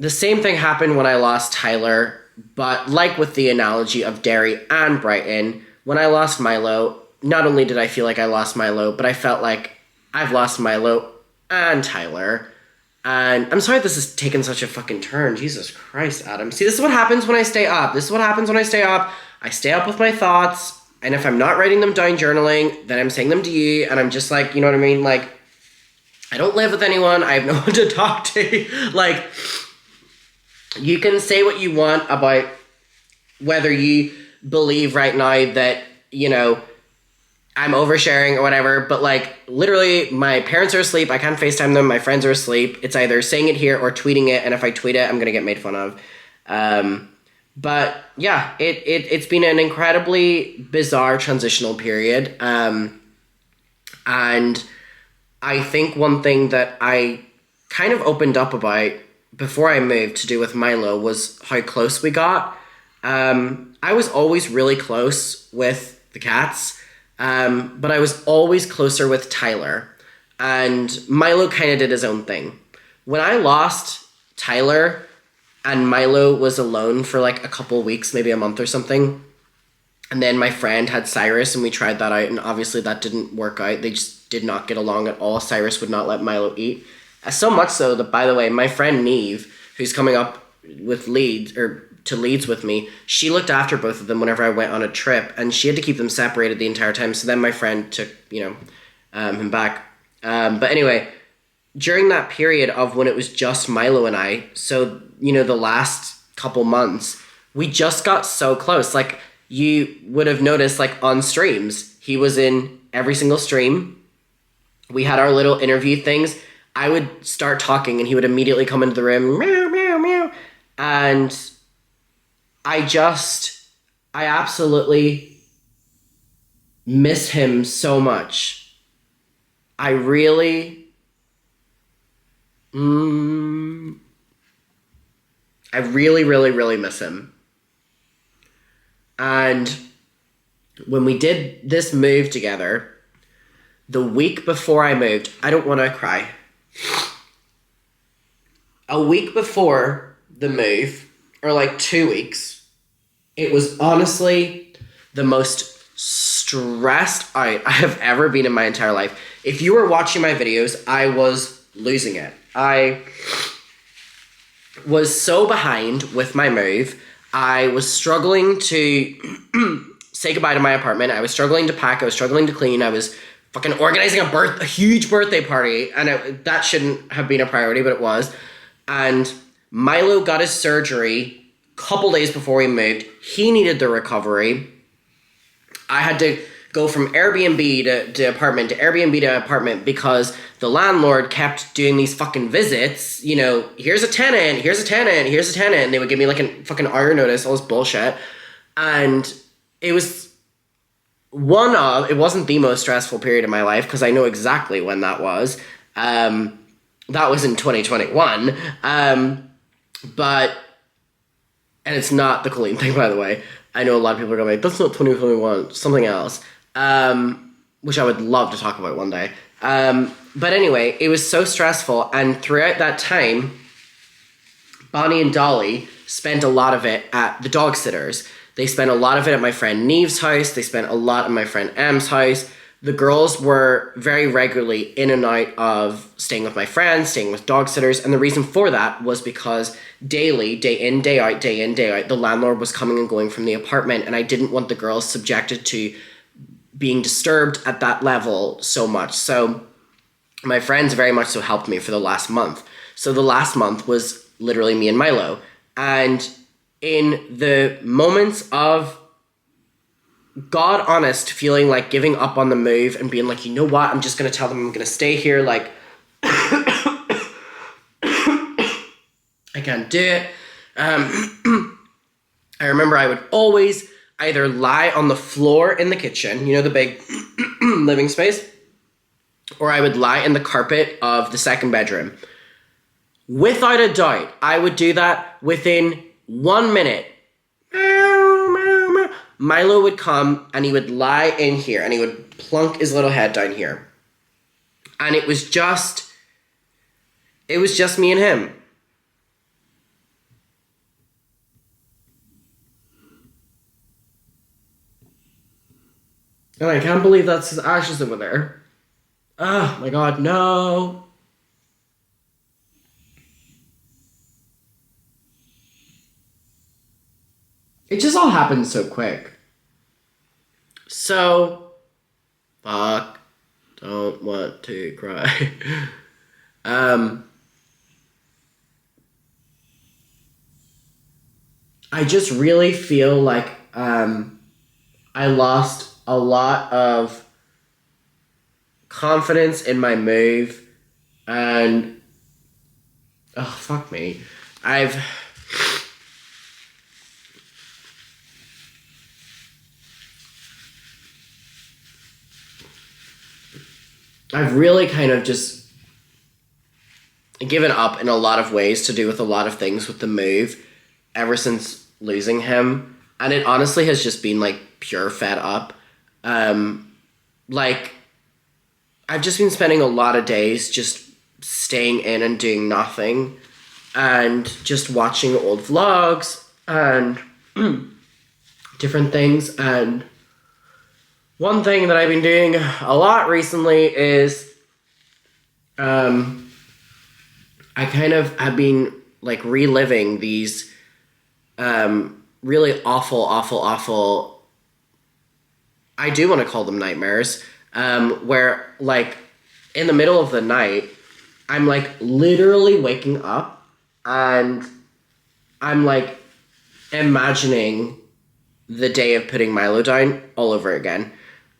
Speaker 1: same thing happened when I lost Tyler, but like with the analogy of Derry and Brighton, when I lost Milo, not only did I feel like I lost Milo, but I felt like I've lost Milo and Tyler. And I'm sorry this has taken such a fucking turn. Jesus Christ, Adam. See, this is what happens when I stay up. I stay up with my thoughts, and if I'm not writing them down journaling, then I'm saying them to you, and I'm just like, you know what I mean? Like, I don't live with anyone. I have no one to talk to. Like, you can say what you want about whether you believe right now that, I'm oversharing or whatever, but like literally my parents are asleep. I can't FaceTime them. My friends are asleep. It's either saying it here or tweeting it. And if I tweet it, I'm going to get made fun of. But yeah, it's been an incredibly bizarre transitional period. And I think one thing that I kind of opened up about before I moved to do with Milo was how close we got. I was always really close with the cats. But I was always closer with Tyler, and Milo kind of did his own thing. When I lost Tyler and Milo was alone for like a couple weeks, maybe a month or something, and then my friend had Cyrus and we tried that out, and obviously that didn't work out. They just did not get along at all. Cyrus would not let Milo eat. So much so that, by the way, my friend Neve, who's coming up with Leeds with me, she looked after both of them whenever I went on a trip, and she had to keep them separated the entire time. So then my friend took, him back. But anyway, during that period of when it was just Milo and I, so, the last couple months, we just got so close. Like, you would have noticed, like, on streams, he was in every single stream. We had our little interview things. I would start talking and he would immediately come into the room, meow, meow, meow. And I absolutely miss him so much. I really, really, really miss him. And when we did this move together, the week before I moved, I don't want to cry. A week before the move, or like 2 weeks, it was honestly the most stressed out I have ever been in my entire life. If you were watching my videos, I was losing it. was so behind with my move. I was struggling to say goodbye to my apartment. I was struggling to pack. I was struggling to clean. I was fucking organizing a huge birthday party, and that shouldn't have been a priority, but it was. And Milo got his surgery a couple days before we moved. He needed the recovery. I had to go from Airbnb to apartment to Airbnb to apartment because the landlord kept doing these fucking visits. You know, here's a tenant, here's a tenant, here's a tenant. And they would give me like a fucking hour notice, all this bullshit. And it was it wasn't the most stressful period of my life because I know exactly when that was. That was in 2021. And it's not the Colleen thing, by the way. I know a lot of people are going to be like, that's not 2021, something else. Which I would love to talk about one day. But anyway, it was so stressful. And throughout that time, Bonnie and Dolly spent a lot of it at the dog sitters. They spent a lot of it at my friend Neve's house. They spent a lot at my friend Em's house. The girls were very regularly in and out of staying with my friends, staying with dog sitters. And the reason for that was because daily, day in, day out, the landlord was coming and going from the apartment. And I didn't want the girls subjected to being disturbed at that level so much. So my friends very much so helped me for the last month. So the last month was literally me and Milo. And in the moments of God honest feeling like giving up on the move and being like, you know what, I'm just going to tell them I'm going to stay here. Like, I can't do it. I remember I would always either lie on the floor in the kitchen, you know, the big living space, or I would lie in the carpet of the second bedroom. Without a doubt, I would do that within 1 minute. Milo would come and he would lie in here and he would plunk his little head down here. And it was just me and him. And I can't believe that's his ashes over there. Oh my God, no. It just all happened so quick. So, fuck, don't want to cry. I just really feel like I lost a lot of confidence in my move, and oh, fuck me. I've really kind of just given up in a lot of ways to do with a lot of things with the move ever since losing him. And it honestly has just been like pure fed up. Like, I've just been spending a lot of days just staying in and doing nothing and just watching old vlogs and different things. And one thing that I've been doing a lot recently is I kind of have been like reliving these really awful, I do want to call them nightmares, where like in the middle of the night, I'm like literally waking up and I'm like imagining the day of putting Milo down all over again.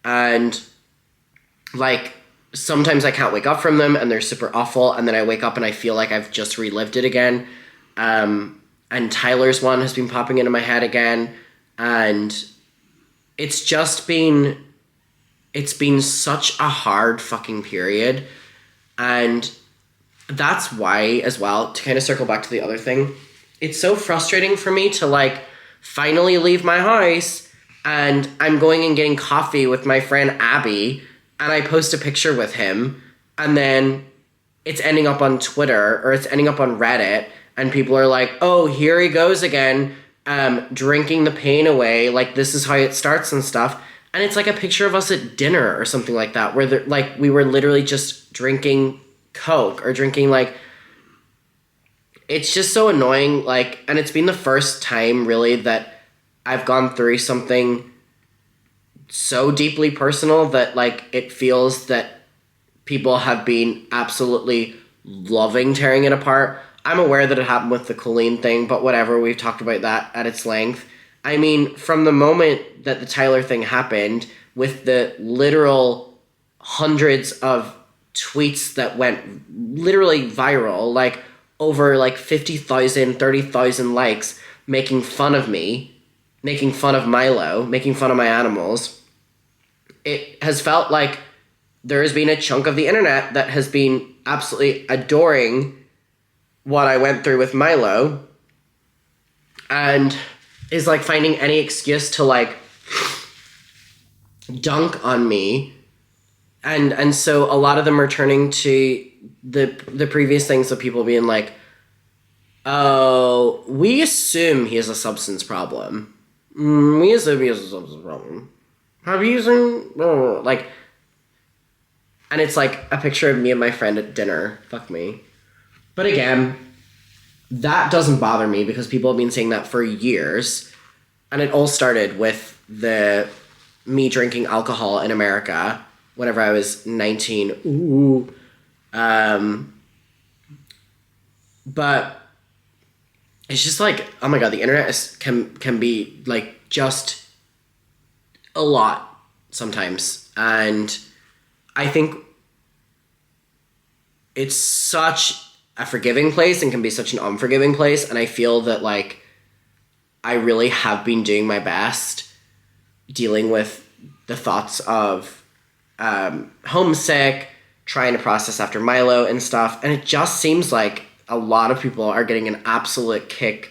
Speaker 1: And like sometimes I can't wake up from them and they're super awful, and then I wake up and I feel like I've just relived it again. And Tyler's one has been popping into my head again, and it's been such a hard fucking period. And that's why, as well, to kind of circle back to the other thing, it's so frustrating for me to like finally leave my house and I'm going and getting coffee with my friend Abby and I post a picture with him and then it's ending up on Twitter or it's ending up on Reddit and people are like, oh, here he goes again, drinking the pain away, like this is how it starts and stuff. And it's like a picture of us at dinner or something like that, where like we were literally just drinking Coke or drinking like it's just so annoying, like, and it's been the first time really that I've gone through something so deeply personal that, like, it feels that people have been absolutely loving tearing it apart. I'm aware that it happened with the Colleen thing, but whatever, we've talked about that at its length. I mean, from the moment that the Tyler thing happened, with the literal hundreds of tweets that went literally viral, like over like 50,000, 30,000 likes, making fun of me, making fun of Milo, making fun of my animals, it has felt like there has been a chunk of the internet that has been absolutely adoring what I went through with Milo and is like finding any excuse to like dunk on me. And so a lot of them are turning to the previous things of people being like, oh, we assume he has a substance problem. We assume he has a substance problem. Have you seen... like... And it's like a picture of me and my friend at dinner. Fuck me. But again, that doesn't bother me because people have been saying that for years. And it all started with me drinking alcohol in America whenever I was 19. Ooh. But it's just like, oh my god, the internet can be like just a lot sometimes. And I think it's such a forgiving place and can be such an unforgiving place. And I feel that, like, I really have been doing my best dealing with the thoughts of homesick, trying to process after Milo and stuff. And it just seems like a lot of people are getting an absolute kick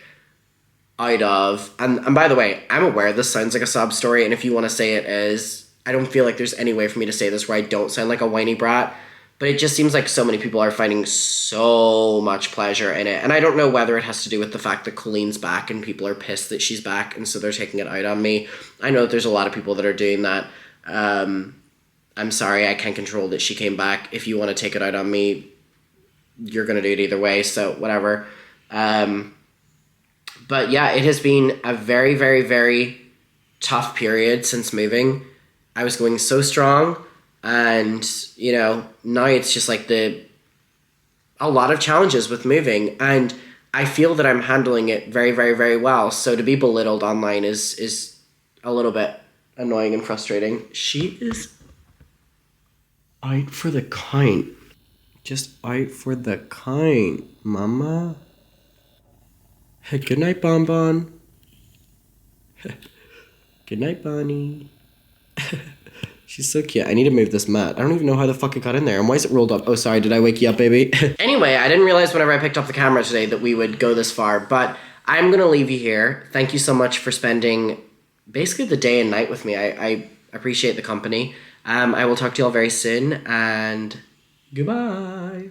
Speaker 1: out of... And by the way, I'm aware this sounds like a sob story. And if you want to say it is... I don't feel like there's any way for me to say this where I don't sound like a whiny brat, but it just seems like so many people are finding so much pleasure in it. And I don't know whether it has to do with the fact that Colleen's back and people are pissed that she's back, and so they're taking it out on me. I know that there's a lot of people that are doing that. I'm sorry, I can't control that she came back. If you want to take it out on me, you're going to do it either way, so whatever. But yeah, it has been a very, very, very tough period since moving. I was going so strong, and, you know, now it's just like a lot of challenges with moving, and I feel that I'm handling it very, very, very well. So to be belittled online is a little bit annoying and frustrating. She is out for the count. Just out for the count, mama. Hey, good night, Bonbon. Good night, Bonnie. She's so cute. I need to move this mat. I don't even know how the fuck it got in there. And why is it rolled up? Oh, sorry. Did I wake you up, baby? Anyway, I didn't realize whenever I picked up the camera today that we would go this far. But I'm going to leave you here. Thank you so much for spending basically the day and night with me. I appreciate the company. I will talk to you all very soon. And goodbye.